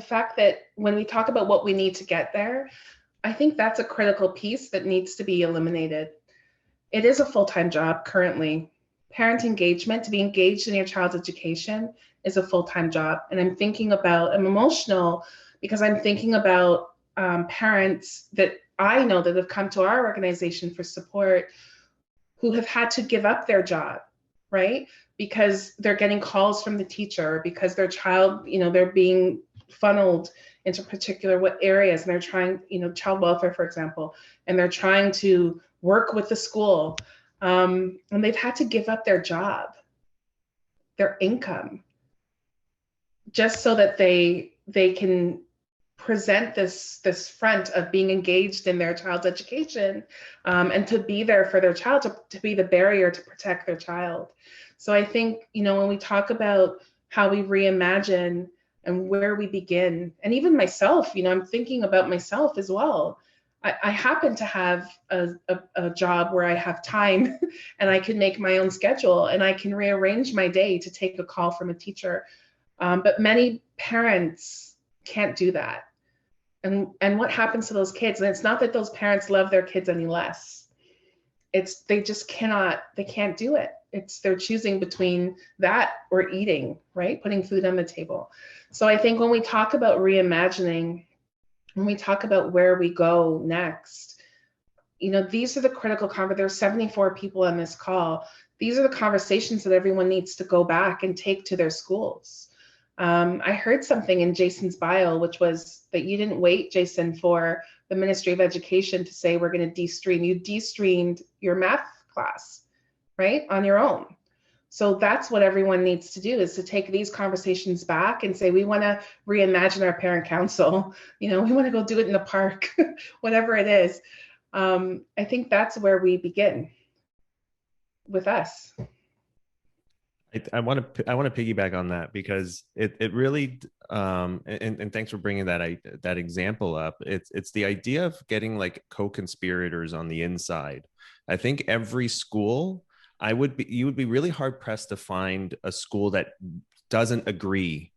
fact that when we talk about what we need to get there, I think that's a critical piece that needs to be eliminated. It is a full-time job currently. Parent engagement, to be engaged in your child's education, is a full-time job. And I'm emotional because I'm thinking about parents that I know that have come to our organization for support who have had to give up their job, right? Because they're getting calls from the teacher, because their child, you know, they're being funneled into particular areas, and they're trying, you know, child welfare, for example, and they're trying to work with the school. And they've had to give up their job, their income, just so that they can present this front of being engaged in their child's education, and to be there for their child, to be the barrier to protect their child. So I think, you know, when we talk about how we reimagine and where we begin, and even myself, you know, I'm thinking about myself as well. I happen to have a job where I have time and I can make my own schedule, and I can rearrange my day to take a call from a teacher. But many parents can't do that. And what happens to those kids? And it's not that those parents love their kids any less. They just cannot, they can't do it. they're choosing between that or eating, right? Putting food on the table. So I think when we talk about reimagining, when we talk about where we go next, these are the critical there's 74 people on this call. These are the conversations that everyone needs to go back and take to their schools. I heard something in Jason's bio, which was that you didn't wait, Jason, for the Ministry of Education to say we're going to de-stream. You de-streamed your math class, right, on your own. So that's what everyone needs to do, is to take these conversations back and say, we want to reimagine our parent council. We want to go do it in the park, whatever it is. I think that's where we begin with us. I want to piggyback on that, because it really and thanks for bringing that example up. It's the idea of getting like co-conspirators on the inside. I think every school, you would be really hard pressed to find a school that doesn't agree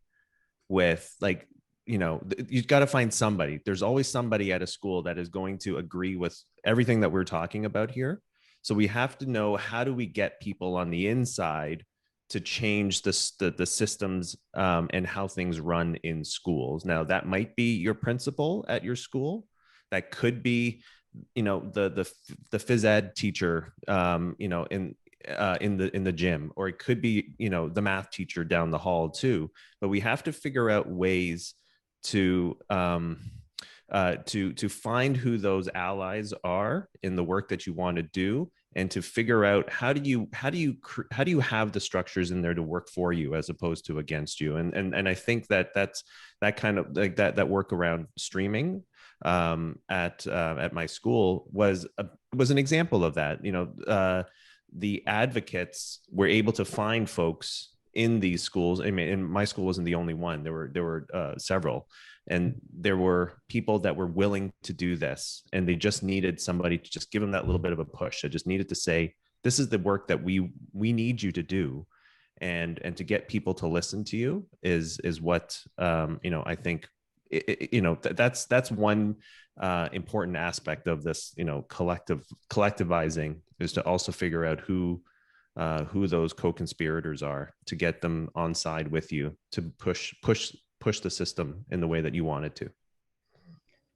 with, like, you've got to find somebody. There's always somebody at a school that is going to agree with everything that we're talking about here. So we have to know, how do we get people on the inside to change the systems and how things run in schools. Now, that might be your principal at your school. That could be, the phys ed teacher, in the gym, or it could be, the math teacher down the hall too. But we have to figure out ways to find who those allies are in the work that you want to do, and to figure out how do you have the structures in there to work for you as opposed to against you. And I think that's that kind of like that work around streaming at my school was an example of that. The advocates were able to find folks in these schools. I mean, and my school wasn't the only one. There were several, and there were people that were willing to do this, and they just needed somebody to just give them that little bit of a push. They just needed to say, this is the work that we need you to do, and to get people to listen to you is what I think that's one important aspect of this, collectivizing, is to also figure out who those co-conspirators are, to get them on side with you, to push the system in the way that you want it to.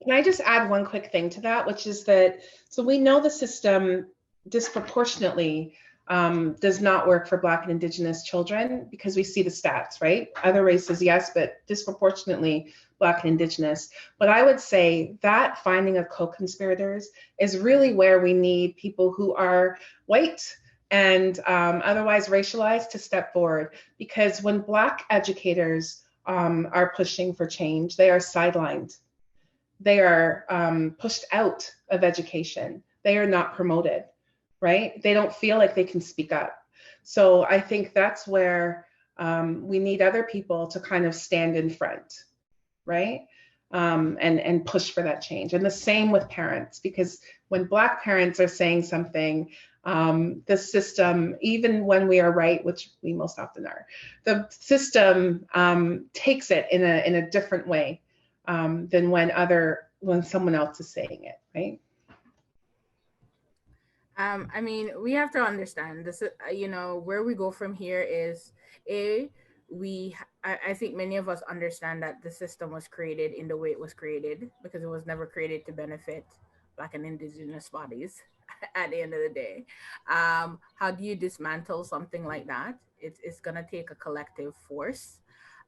Can I just add one quick thing to that, which is that, so we know the system disproportionately does not work for Black and Indigenous children, because we see the stats, right? Other races, yes, but disproportionately Black and Indigenous. But I would say that finding of co-conspirators is really where we need people who are white and otherwise racialized to step forward. Because when Black educators are pushing for change, they are sidelined. They are pushed out of education. They are not promoted, right? They don't feel like they can speak up. So I think that's where we need other people to kind of stand in front, right? And push for that change. And the same with parents, because when Black parents are saying something, the system, even when we are right, which we most often are, the system takes it in a different way than when someone else is saying it, right? I mean, we have to understand this. Where we go from here is I think many of us understand that the system was created in the way it was created, because it was never created to benefit Black and Indigenous bodies. At the end of the day, how do you dismantle something like that? It's gonna take a collective force.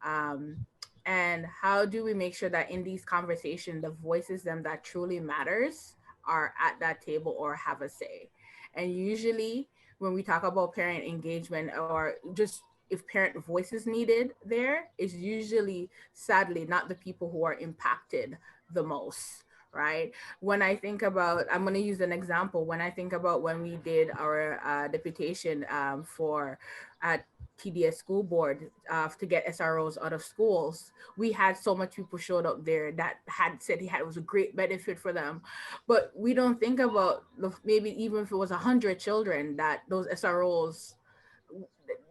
And how do we make sure that in these conversations, the voices them that truly matters are at that table or have a say? And usually when we talk about parent engagement, or just if parent voice is needed, there is usually, sadly, not the people who are impacted the most, right? When I think about, I'm going to use an example. When I think about when we did our deputation for at TDS school board to get SROs out of schools, we had so much people showed up there that had said it was a great benefit for them. But we don't think about maybe even if it was 100 children that those SROs,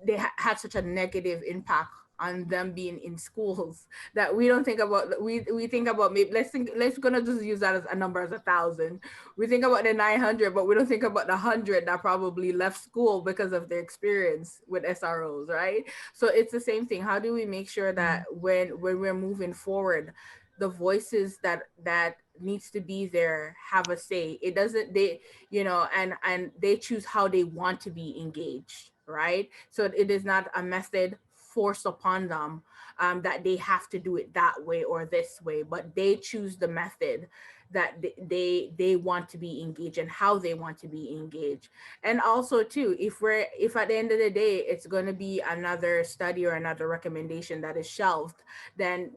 they had such a negative impact on them being in schools that we don't think about. We think about, maybe let's gonna just use that as a number, as 1,000. We think about the 900, but we don't think about the 100 that probably left school because of their experience with SROs, right? So it's the same thing. How do we make sure that when we're moving forward, the voices that needs to be there have a say? It doesn't, they, and they choose how they want to be engaged, right? So it is not a method forced upon them, that they have to do it that way or this way, but they choose the method that they want to be engaged and how they want to be engaged. And also too, if at the end of the day it's going to be another study or another recommendation that is shelved, then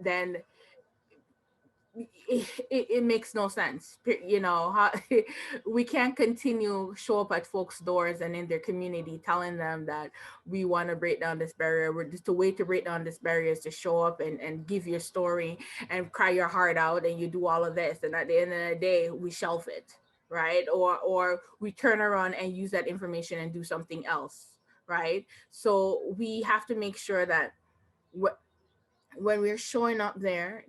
it makes no sense. How we can't continue show up at folks' doors and in their community telling them that we want to break down this barrier. We're just, the way to break down this barrier is to show up and give your story and cry your heart out, and you do all of this, and at the end of the day we shelf it, right? Or we turn around and use that information and do something else, right? So we have to make sure that when we're showing up there,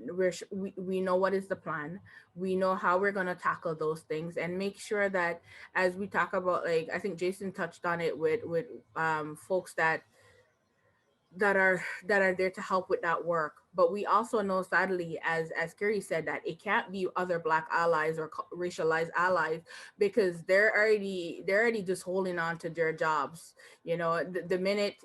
we know what is the plan. We know how we're going to tackle those things, and make sure that as we talk about, like, I think Jason touched on it with folks that are there to help with that work. But we also know, sadly, as Carrie said, that it can't be other Black allies or racialized allies, because they're already just holding on to their jobs. The minute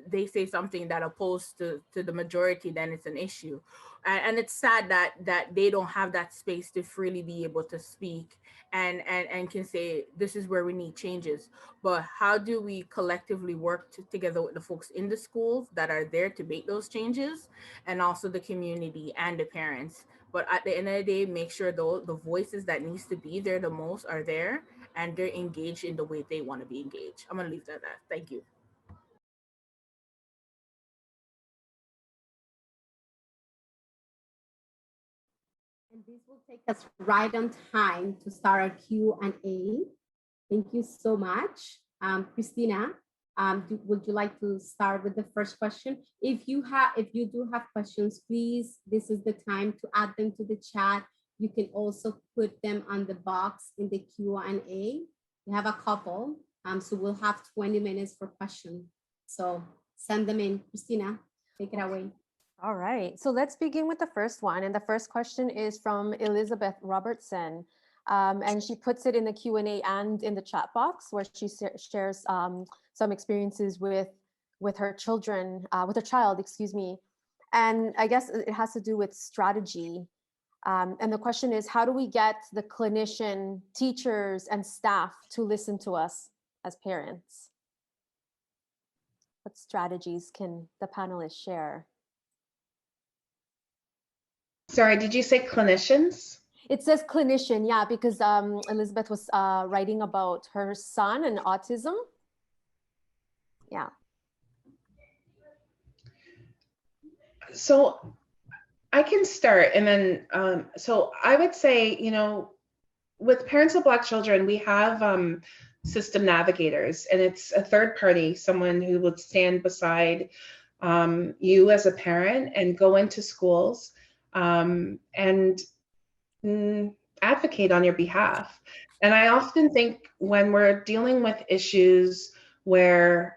they say something that opposed to the majority, then it's an issue. And it's sad that they don't have that space to freely be able to speak and can say, this is where we need changes. But how do we collectively work together with the folks in the schools that are there to make those changes, and also the community and the parents? But at the end of the day, make sure the voices that needs to be there the most are there, and they're engaged in the way they want to be engaged. I'm gonna leave that at that. Thank you. And this will take us right on time to start our Q&A. Thank you so much. Christina, would you like to start with the first question? If you do have questions, please, this is the time to add them to the chat. You can also put them on the box in the Q&A. We have a couple, so we'll have 20 minutes for questions. So send them in. Christina, take it away. All right, so let's begin with the first one. And the first question is from Elizabeth Robertson. And she puts it in the Q&A and in the chat box, where she shares some experiences with her children, with her child, excuse me. And I guess it has to do with strategy. And the question is, how do we get the clinician, teachers, and staff to listen to us as parents? What strategies can the panelists share? Sorry, did you say clinicians? It says clinician, yeah, because Elizabeth was writing about her son and autism. Yeah. So I can start, and then so I would say, with parents of Black children, we have system navigators, and it's a third party, someone who would stand beside you as a parent and go into schools and advocate on your behalf. And I often think when we're dealing with issues where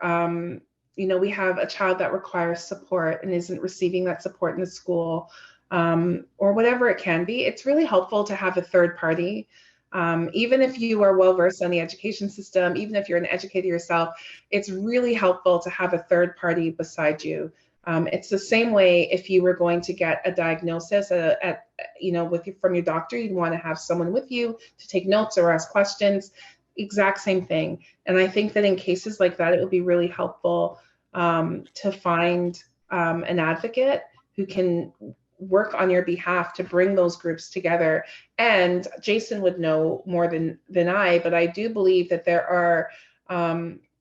we have a child that requires support and isn't receiving that support in the school, or whatever it can be, it's really helpful to have a third party. Even if you are well versed on the education system, even if you're an educator yourself, it's really helpful to have a third party beside you. It's the same way if you were going to get a diagnosis from your doctor, you'd want to have someone with you to take notes or ask questions. Exact same thing. And I think that in cases like that, it would be really helpful to find an advocate who can work on your behalf to bring those groups together. And Jason would know more than I, but I do believe that there are,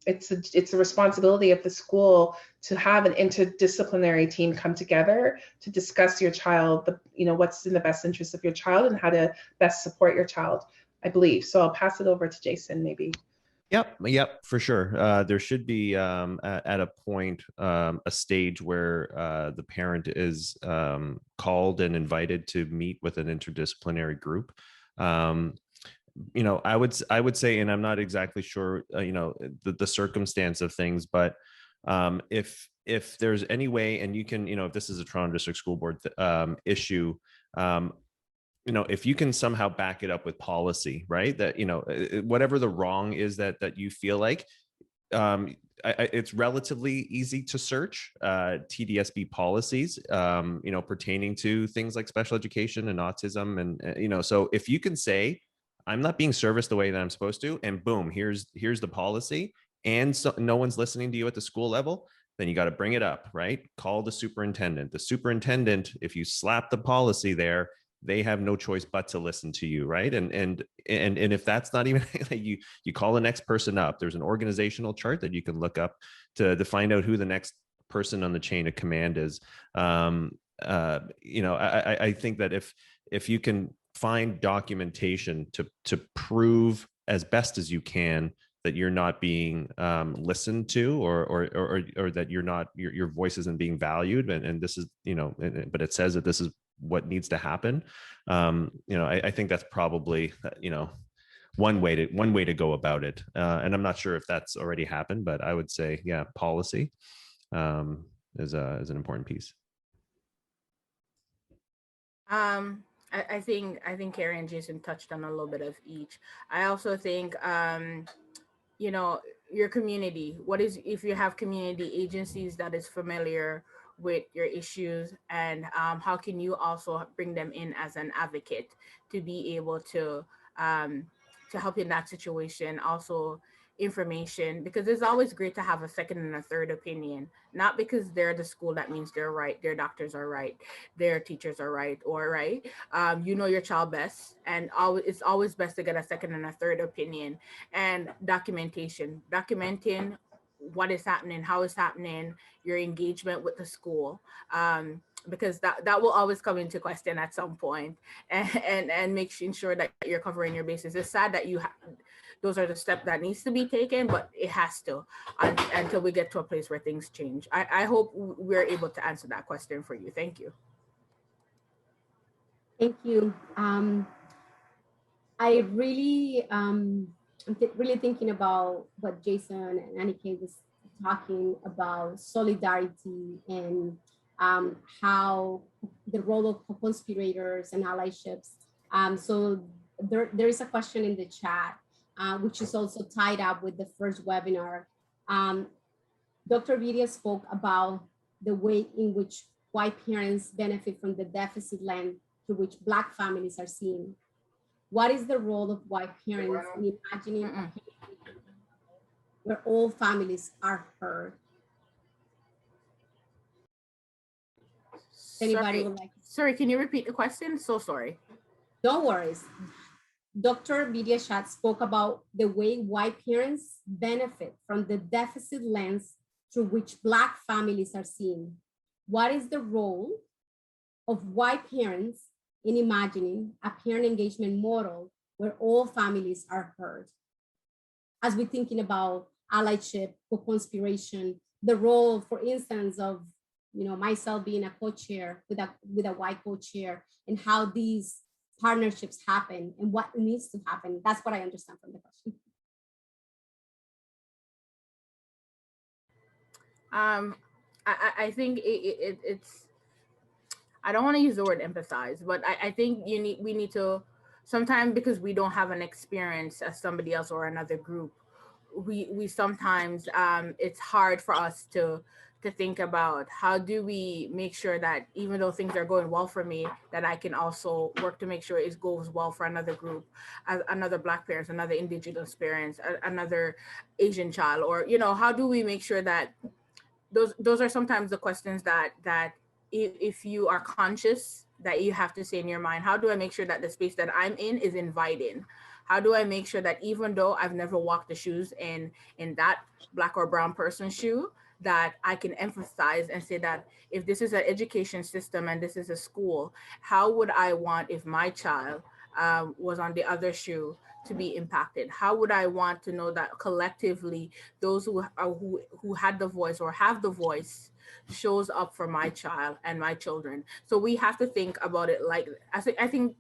it's a responsibility of the school to have an interdisciplinary team come together to discuss your child, what's in the best interest of your child and how to best support your child, I believe. So I'll pass it over to Jason, maybe. Yep, for sure. There should be at a point, a stage where the parent is called and invited to meet with an interdisciplinary group. Um, I would say, and I'm not exactly sure, the circumstance of things, but if there's any way, and you can, if this is a Toronto District School Board issue, um, if you can somehow back it up with policy, right? That, whatever the wrong is that you feel like, um, it's relatively easy to search TDSB policies, pertaining to things like special education and autism. And, so if you can say, I'm not being serviced the way that I'm supposed to, and boom, here's the policy, and so no one's listening to you at the school level, then you got to bring it up, right? Call the superintendent. The superintendent, if you slap the policy there, they have no choice but to listen to you, right? And if that's not even you call the next person up. There's an organizational chart that you can look up to find out who the next person on the chain of command is. I think that if you can find documentation to prove as best as you can that you're not being listened to, or that you're not, your voice isn't being valued, and this is, but it says that this is what needs to happen. I think that's probably, one way to go about it. And I'm not sure if that's already happened, but I would say, yeah, policy is an important piece. I think Carrie and Jason touched on a little bit of each. I also think your community. What is, if you have community agencies that is familiar with your issues, and how can you also bring them in as an advocate to be able to help in that situation? Also, information, because it's always great to have a second and a third opinion, not because they're the school that means they're right, their doctors are right, their teachers are right, or right. You know your child best, and it's always best to get a second and a third opinion. And documenting what is happening, how it's happening, your engagement with the school, because that will always come into question at some point. And making sure that you're covering your bases. It's sad that those are the steps that needs to be taken, but it has to, until we get to a place where things change. I hope we're able to answer that question for you. Thank you. Thank you. I really, really thinking about what Jason and Annika was talking about, solidarity, and how the role of co-conspirators and allyships. So there is a question in the chat, which is also tied up with the first webinar. Dr. Vidia spoke about the way in which white parents benefit from the deficit lens through which Black families are seen. What is the role of white parents in imagining a community where all families are heard? Anybody would like? Sorry, can you repeat the question? So sorry. No worries. Dr. Vidya Shat spoke about the way white parents benefit from the deficit lens through which Black families are seen. What is the role of white parents in imagining a parent engagement model where all families are heard? As we're thinking about allyship, co-conspiration, the role, for instance, of myself being a co-chair with a white co-chair, and how these partnerships happen and what needs to happen. That's what I understand from the question. I think it's, I don't want to use the word empathize, but I think we need to, sometimes, because we don't have an experience as somebody else or another group, we sometimes, it's hard for us to think about how do we make sure that even though things are going well for me, that I can also work to make sure it goes well for another group, another Black parents, another Indigenous parents, another Asian child, or how do we make sure that those are sometimes the questions that if you are conscious, that you have to say in your mind, how do I make sure that the space that I'm in is inviting? How do I make sure that even though I've never walked the shoes in that Black or brown person's shoe, that I can emphasize and say that if this is an education system and this is a school, how would I want if my child was on the other shoe to be impacted? How would I want to know that collectively those who had the voice or have the voice shows up for my child and my children? So we have to think about it like, I think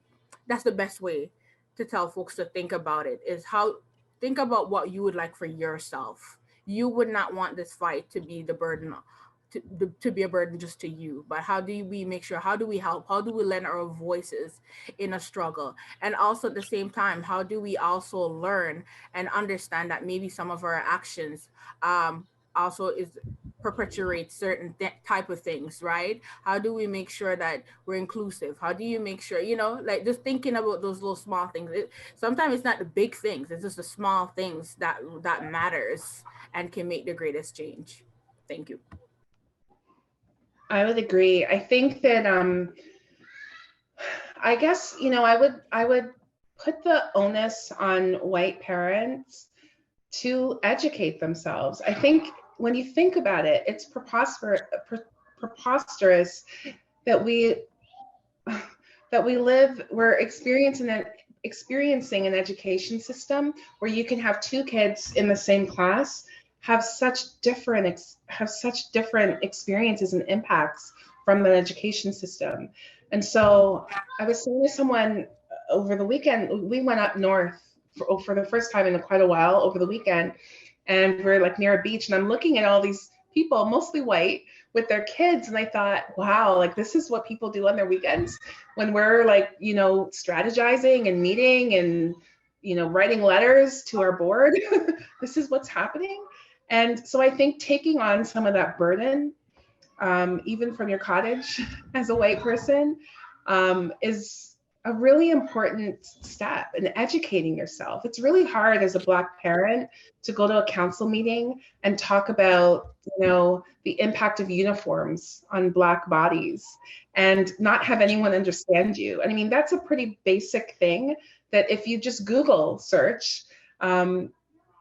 that's the best way to tell folks to think about it, is how, think about what you would like for yourself. You would not want this fight to be the burden, to be a burden just to you, but how do we make sure, how do we help, how do we lend our voices in a struggle? And also at the same time, how do we also learn and understand that maybe some of our actions also is perpetuate certain type of things, right? How do we make sure that we're inclusive? How do you make sure, like just thinking about those little small things, sometimes it's not the big things, it's just the small things that matters and can make the greatest change. Thank you. I would agree. I think that I guess, I would put the onus on white parents to educate themselves. I think when you think about it, it's preposterous that we're experiencing an education system where you can have two kids in the same class have such different experiences and impacts from the education system. And so I was saying to someone over the weekend, we went up north for the first time in quite a while over the weekend, and we're like near a beach, and I'm looking at all these people, mostly white, with their kids, and I thought, wow, like this is what people do on their weekends when we're like, strategizing and meeting and writing letters to our board. This is what's happening. And so I think taking on some of that burden, even from your cottage as a white person, is a really important step in educating yourself. It's really hard as a Black parent to go to a council meeting and talk about, the impact of uniforms on Black bodies and not have anyone understand you. And I mean, that's a pretty basic thing that if you just Google search,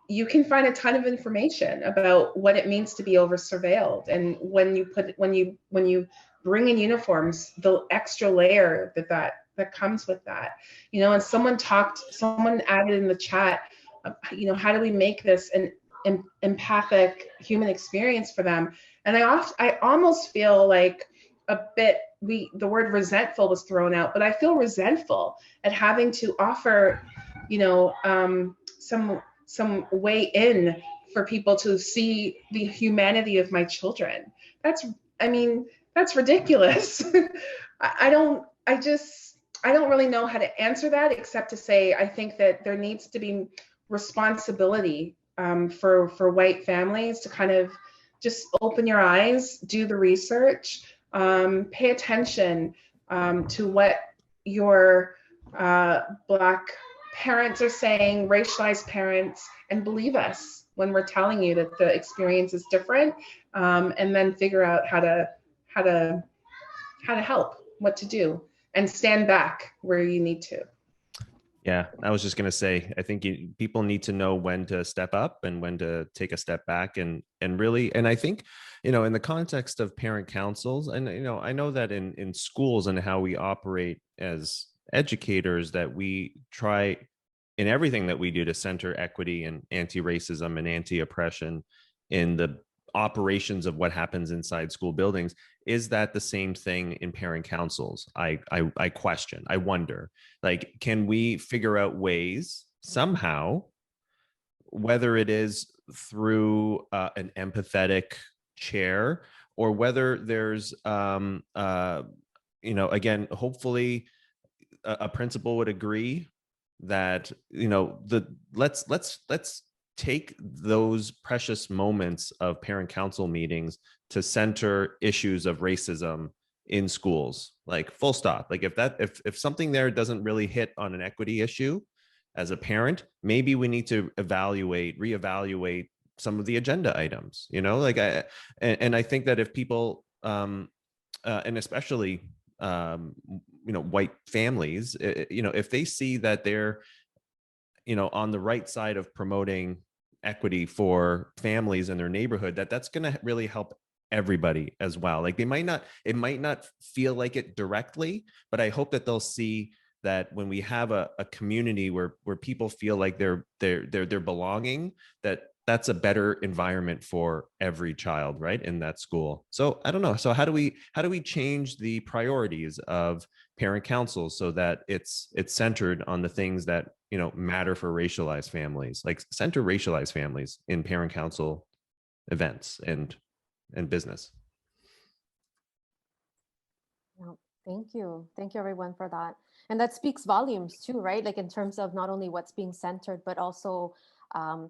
you can find a ton of information about what it means to be over surveilled. And when you bring in uniforms, the extra layer that comes with that, and someone added in the chat, how do we make this an empathic human experience for them? And I almost feel like the word resentful was thrown out, but I feel resentful at having to offer, some way in for people to see the humanity of my children. That's ridiculous. I don't really know how to answer that except to say I think that there needs to be responsibility for white families to kind of just open your eyes, do the research, pay attention to what your Black parents are saying, racialized parents, and believe us when we're telling you that the experience is different, and then figure out how to help, what to do, and stand back where you need to. Yeah, I was just going to say, I think people need to know when to step up and when to take a step back, and really, and I think, in the context of parent councils, and I know that in schools and how we operate as educators, that we try in everything that we do to center equity and anti-racism and anti-oppression in the operations of what happens inside school buildings. Is that the same thing in parent councils? I question, I wonder, like, can we figure out ways somehow, whether it is through an empathetic chair, or whether there's again, hopefully a principal would agree that let's take those precious moments of parent council meetings to center issues of racism in schools, like full stop. Like if something there doesn't really hit on an equity issue, as a parent, maybe we need to reevaluate some of the agenda items, I think that if people and especially white families, if they see that they're on the right side of promoting equity for families in their neighborhood, that's going to really help everybody as well. Like it might not feel like it directly, but I hope that they'll see that when we have a community where people feel like they're belonging, that's a better environment for every child, right, in that school. So I don't know. So how do we change the priorities of parent councils so that it's centered on the things that, you know, matter for racialized families, like center racialized families in parent council events and business? Yeah, thank you. Thank you everyone for that. And that speaks volumes too, right? Like in terms of not only what's being centered, but also um,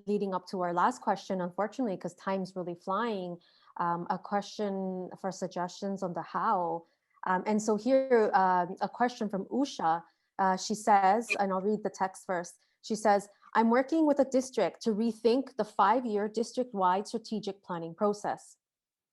leading up to our last question, unfortunately, because time's really flying, a question for suggestions on the how. And so here, a question from Usha. She says, and I'll read the text first. She says, I'm working with a district to rethink the 5-year district-wide strategic planning process.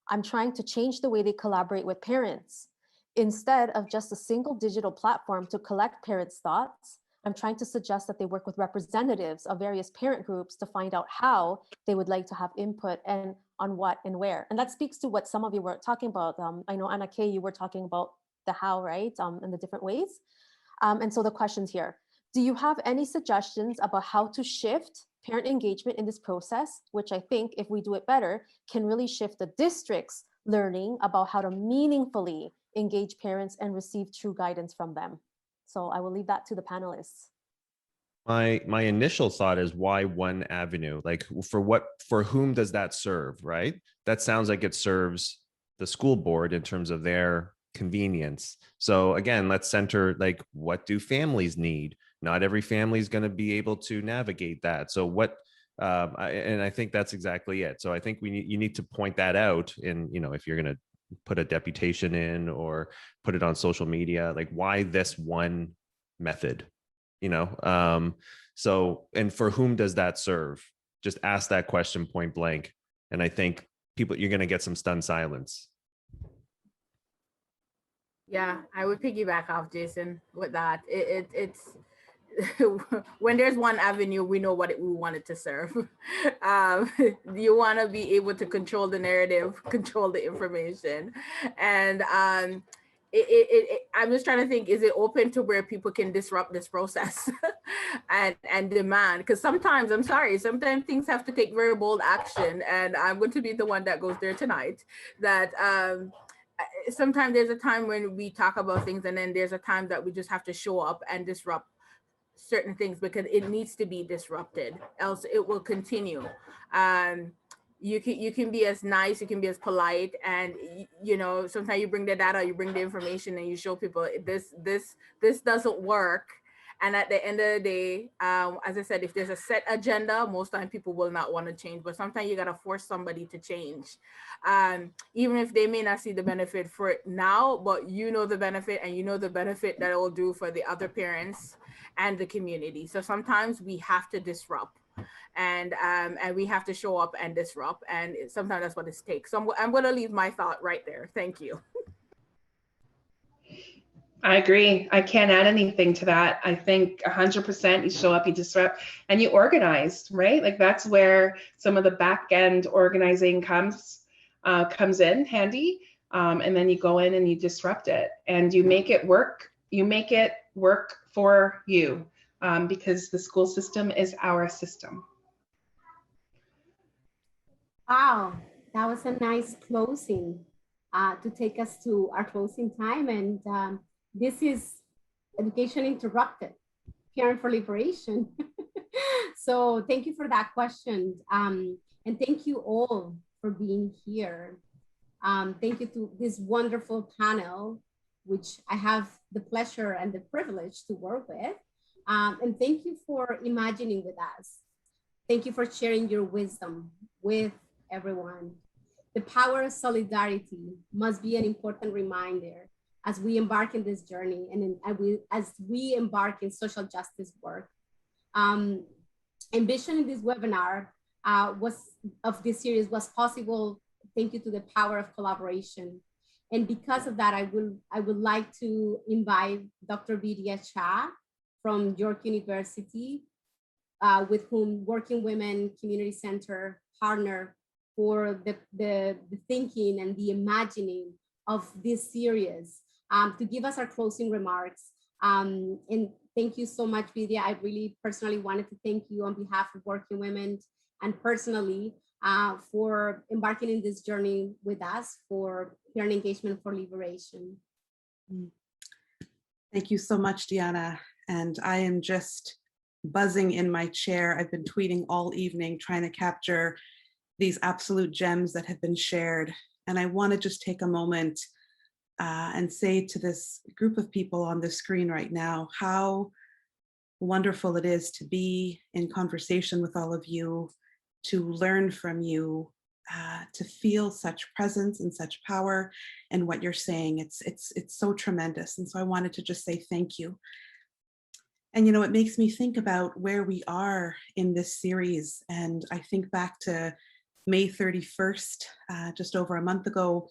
I'm trying to change the way they collaborate with parents. Instead of just a single digital platform to collect parents' thoughts, I'm trying to suggest that they work with representatives of various parent groups to find out how they would like to have input and on what and where. And that speaks to what some of you were talking about. I know, Anna Kay, you were talking about the how, right? And the different ways. And so the questions here, do you have any suggestions about how to shift parent engagement in this process, which I think if we do it better, can really shift the district's learning about how to meaningfully engage parents and receive true guidance from them? So I will leave that to the panelists. My initial thought is, why one avenue? Like, for whom does that serve, right? That sounds like it serves the school board in terms of their convenience. So again, let's center, like, what do families need? Not every family is going to be able to navigate that. So and I think that's exactly it. So I think you need to point that out in, you know, if you're going to put a deputation in or put it on social media, like, why this one method? You know, so, and for whom does that serve? Just ask that question point blank, and I think you're going to get some stunned silence. Yeah, I would piggyback off Jason with that. It's when there's one avenue, we know what we want it to serve. You want to be able to control the narrative, control the information, and I'm just trying to think: is it open to where people can disrupt this process and demand? Because sometimes, I'm sorry, sometimes things have to take very bold action, and I'm going to be the one that goes there tonight. That sometimes there's a time when we talk about things, and then there's a time that we just have to show up and disrupt certain things because it needs to be disrupted, else it will continue. um you can be as nice, you can be as polite, and you know, sometimes you bring the data, you bring the information, and you show people this doesn't work. And at the end of the day, as I said, if there's a set agenda, most time people will not want to change, but sometimes you got to force somebody to change, even if they may not see the benefit for it now, but you know the benefit, and you know the benefit that it will do for the other parents and the community. So sometimes we have to disrupt, and we have to show up and disrupt, and sometimes that's what it takes. So I'm going to leave my thought right there. Thank you. I agree. I can't add anything to that. I think 100% you show up, you disrupt, and you organize, right? Like, that's where some of the back end organizing comes in handy. And then you go in and you disrupt it, and you make it work. You make it work for you, because the school system is our system. Wow, that was a nice closing to take us to our closing time. And this is Education Interrupted, Parent for Liberation. So thank you for that question. And thank you all for being here. Thank you to this wonderful panel, which I have the pleasure and the privilege to work with. And thank you for imagining with us. Thank you for sharing your wisdom with everyone. The power of solidarity must be an important reminder as we embark in this journey, and as we embark in social justice work. Envisioning this webinar of this series was possible thank you to the power of collaboration. And because of that, I would like to invite Dr. Vidya Cha from York University, with whom Working Women Community Center partner for the thinking and the imagining of this series, to give us our closing remarks And thank you so much, Vidya. I really personally wanted to thank you on behalf of Working Women and personally for embarking in this journey with us for parent engagement for liberation. Thank you so much, Diana. And I am just buzzing in my chair. I've been tweeting all evening trying to capture these absolute gems that have been shared. And I want to just take a moment and say to this group of people on the screen right now, how wonderful it is to be in conversation with all of you, to learn from you, to feel such presence and such power in what you're saying. It's so tremendous. And so I wanted to just say thank you. And, you know, it makes me think about where we are in this series. And I think back to May 31st, just over a month ago,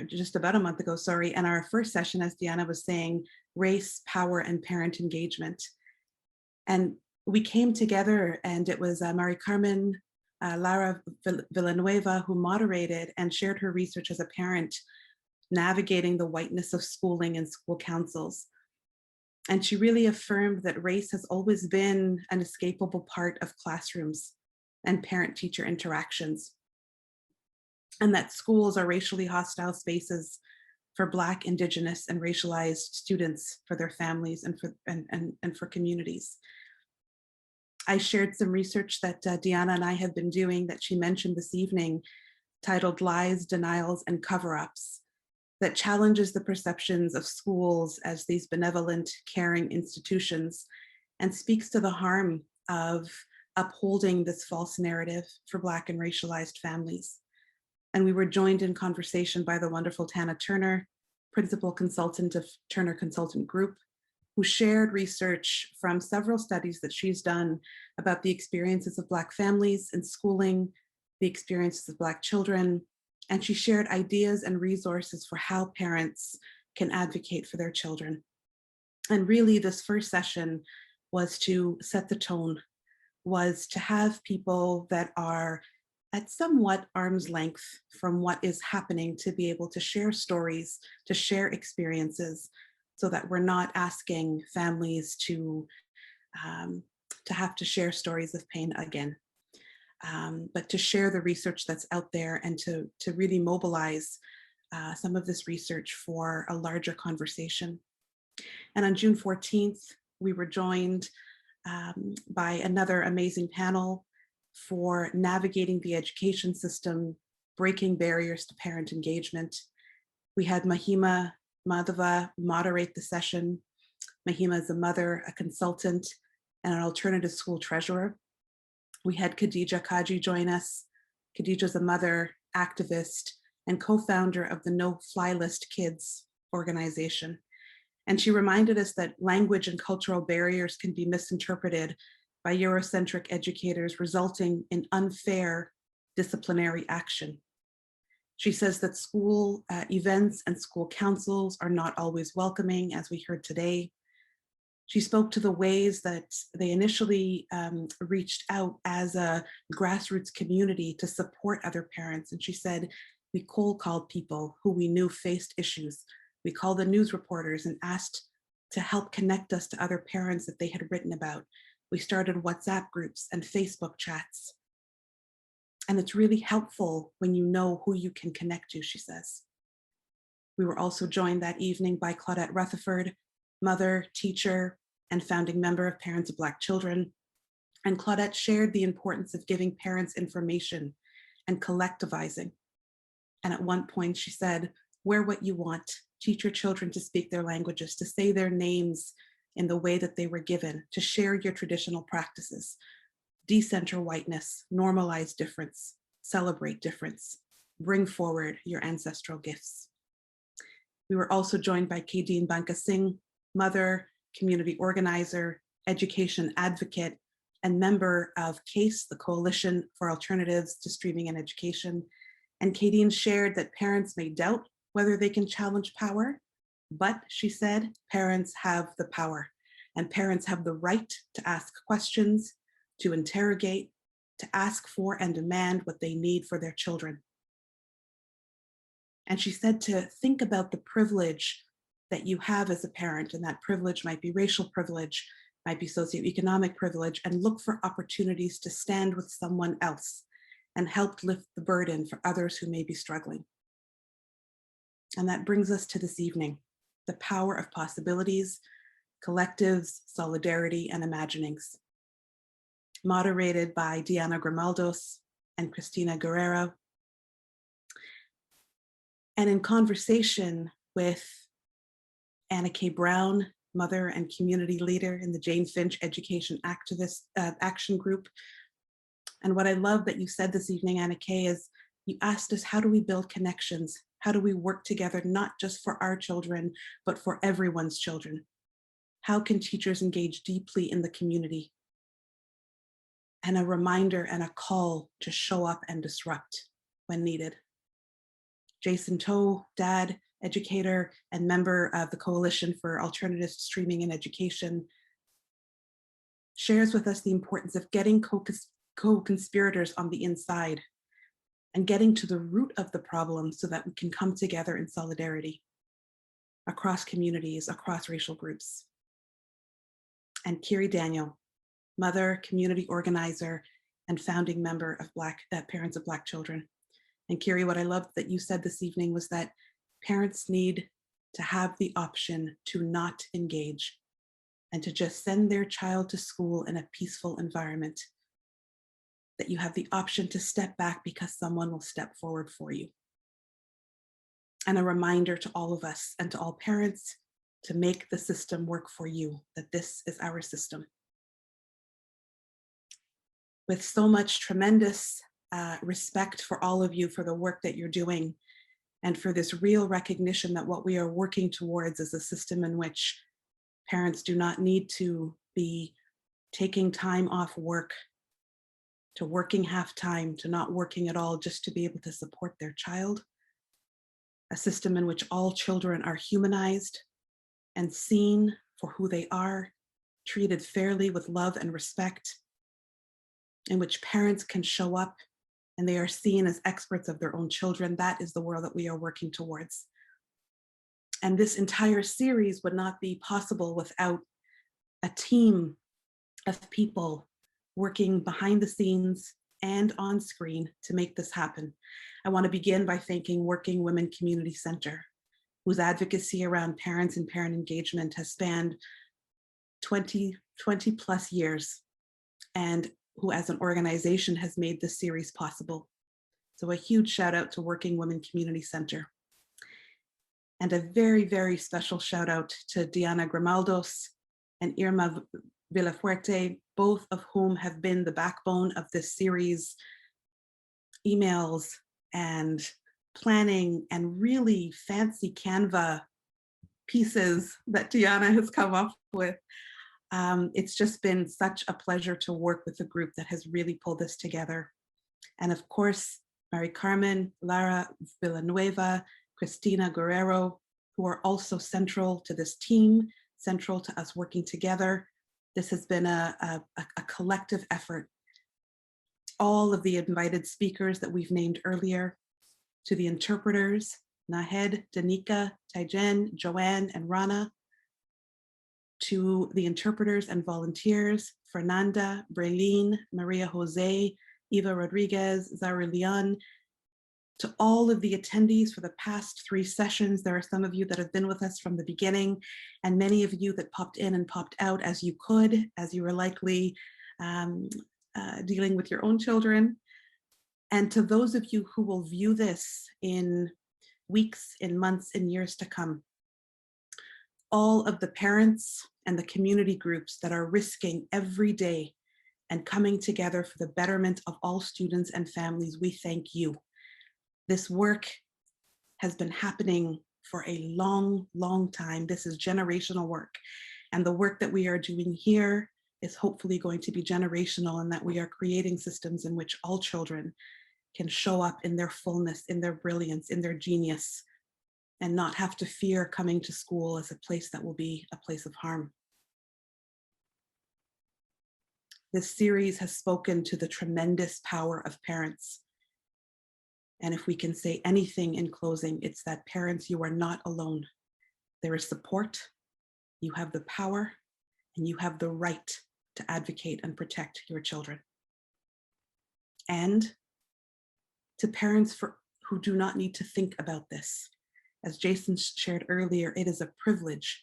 just about a month ago, sorry. And our first session, as Diana was saying, race, power, and parent engagement. And we came together, and it was Mari Carmen Lara Villanueva who moderated and shared her research as a parent navigating the whiteness of schooling and school councils. And she really affirmed that race has always been an escapable part of classrooms and parent-teacher interactions, and that schools are racially hostile spaces for Black, Indigenous, and racialized students, for their families, and for communities. I shared some research that Diana and I have been doing that she mentioned this evening, titled Lies, Denials, and Cover-Ups, that challenges the perceptions of schools as these benevolent, caring institutions, and speaks to the harm of upholding this false narrative for Black and racialized families. And we were joined in conversation by the wonderful Tana Turner, principal consultant of Turner Consultant Group, who shared research from several studies that she's done about the experiences of Black families in schooling, the experiences of Black children, and she shared ideas and resources for how parents can advocate for their children. And really, this first session was to set the tone, was to have people that are at somewhat arm's length from what is happening to be able to share stories, to share experiences, so that we're not asking families to have to share stories of pain again, but to share the research that's out there and to really mobilize some of this research for a larger conversation. And on June 14th, we were joined by another amazing panel for navigating the education system, breaking barriers to parent engagement. We had Mahima Madhava moderate the session. Mahima is a mother, a consultant, and an alternative school treasurer. We had Khadija Kaji join us. Khadija is a mother, activist, and co-founder of the No Fly List Kids organization. And she reminded us that language and cultural barriers can be misinterpreted by Eurocentric educators, resulting in unfair disciplinary action. She says that school events and school councils are not always welcoming, as we heard today. She spoke to the ways that they initially reached out as a grassroots community to support other parents. And she said, we cold called people who we knew faced issues. We called the news reporters and asked to help connect us to other parents that they had written about. We started WhatsApp groups and Facebook chats. And it's really helpful when you know who you can connect to, she says. We were also joined that evening by Claudette Rutherford, mother, teacher, and founding member of Parents of Black Children. And Claudette shared the importance of giving parents information and collectivizing. And at one point she said, wear what you want, teach your children to speak their languages, to say their names in the way that they were given, to share your traditional practices, decenter whiteness, normalize difference, celebrate difference, bring forward your ancestral gifts. We were also joined by Kadeen Banka Singh, mother, community organizer, education advocate, and member of CASE, the Coalition for Alternatives to Streaming and Education. And Kadeen shared that parents may doubt whether they can challenge power, but she said, parents have the power, and parents have the right to ask questions, to interrogate, to ask for and demand what they need for their children. And she said to think about the privilege that you have as a parent, and that privilege might be racial privilege, might be socioeconomic privilege, and look for opportunities to stand with someone else and help lift the burden for others who may be struggling. And that brings us to this evening, the power of possibilities, collectives, solidarity, and imaginings. Moderated by Diana Grimaldos and Cristina Guerrero, and in conversation with Anna K. Brown, mother and community leader in the Jane Finch Education Activist Action Group. And what I love that you said this evening, Anna K., is you asked us, how do we build connections? How do we work together, not just for our children, but for everyone's children? How can teachers engage deeply in the community? And a reminder and a call to show up and disrupt when needed. Jason Toe, dad, educator, and member of the Coalition for Alternative Streaming in Education, shares with us the importance of getting co-conspirators on the inside and getting to the root of the problem so that we can come together in solidarity across communities, across racial groups. And Kiri Daniel, mother, community organizer, and founding member of Parents of Black Children. And Kiri, what I loved that you said this evening was that parents need to have the option to not engage and to just send their child to school in a peaceful environment. That you have the option to step back because someone will step forward for you. And a reminder to all of us and to all parents to make the system work for you, that this is our system. With so much tremendous respect for all of you for the work that you're doing and for this real recognition that what we are working towards is a system in which parents do not need to be taking time off work, to working half time, to not working at all, just to be able to support their child. A system in which all children are humanized and seen for who they are, treated fairly with love and respect, in which parents can show up and they are seen as experts of their own children. That is the world that we are working towards. And this entire series would not be possible without a team of people working behind the scenes and on screen to make this happen. I want to begin by thanking Working Women Community Center, whose advocacy around parents and parent engagement has spanned 20 plus years, and who as an organization has made this series possible. So a huge shout out to Working Women Community Center. And a very, very special shout out to Diana Grimaldos and Irma Villafuerte, both of whom have been the backbone of this series, emails and planning and really fancy Canva pieces that Diana has come up with. It's just been such a pleasure to work with a group that has really pulled this together. And of course, Mary Carmen, Lara Villanueva, Cristina Guerrero, who are also central to this team, central to us working together. This has been a collective effort. All of the invited speakers that we've named earlier, to the interpreters, Nahed, Danica, Taijen, Joanne, and Rana, to the interpreters and volunteers, Fernanda, Braylene, Maria Jose, Eva Rodriguez, Zara Leon, to all of the attendees for the past 3 sessions. There are some of you that have been with us from the beginning, and many of you that popped in and popped out as you could, as you were likely dealing with your own children. And to those of you who will view this in weeks, in months, in years to come, all of the parents and the community groups that are risking every day and coming together for the betterment of all students and families, we thank you. This work has been happening for a long, long time. This is generational work. And the work that we are doing here is hopefully going to be generational, in that we are creating systems in which all children can show up in their fullness, in their brilliance, in their genius, and not have to fear coming to school as a place that will be a place of harm. This series has spoken to the tremendous power of parents. And if we can say anything in closing, it's that parents, you are not alone. There is support, you have the power, and you have the right to advocate and protect your children. And to parents who do not need to think about this, as Jason shared earlier, it is a privilege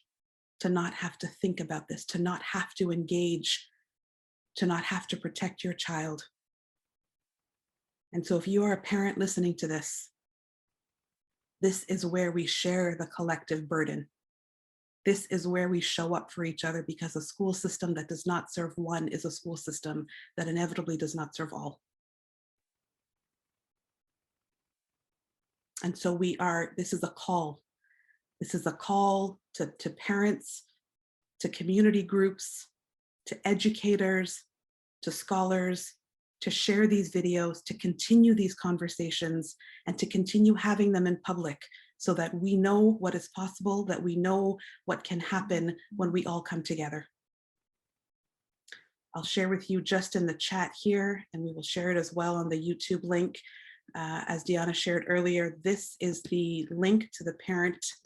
to not have to think about this, to not have to engage, to not have to protect your child. And so if you are a parent listening to this, this is where we share the collective burden. This is where we show up for each other, because a school system that does not serve one is a school system that inevitably does not serve all. And so this is a call. This is a call to parents, to community groups, to educators, to scholars, to share these videos, to continue these conversations, and to continue having them in public so that we know what is possible, that we know what can happen when we all come together. I'll share with you just in the chat here, and we will share it as well on the YouTube link. As Deanna shared earlier, this is the link to the Parents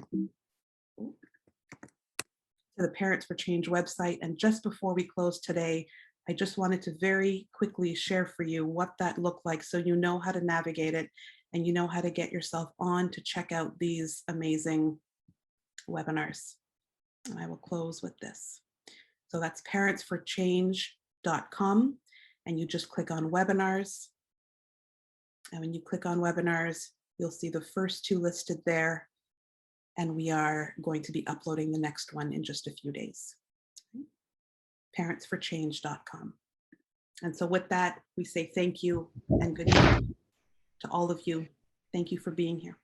for Change website. And just before we close today, I just wanted to very quickly share for you what that looked like, so you know how to navigate it and you know how to get yourself on to check out these amazing webinars. And I will close with this. So that's parentsforchange.com, and you just click on webinars. And when you click on webinars, you'll see the first two listed there. And we are going to be uploading the next one in just a few days. Parentsforchange.com. And so with that, we say thank you and good evening to all of you. Thank you for being here.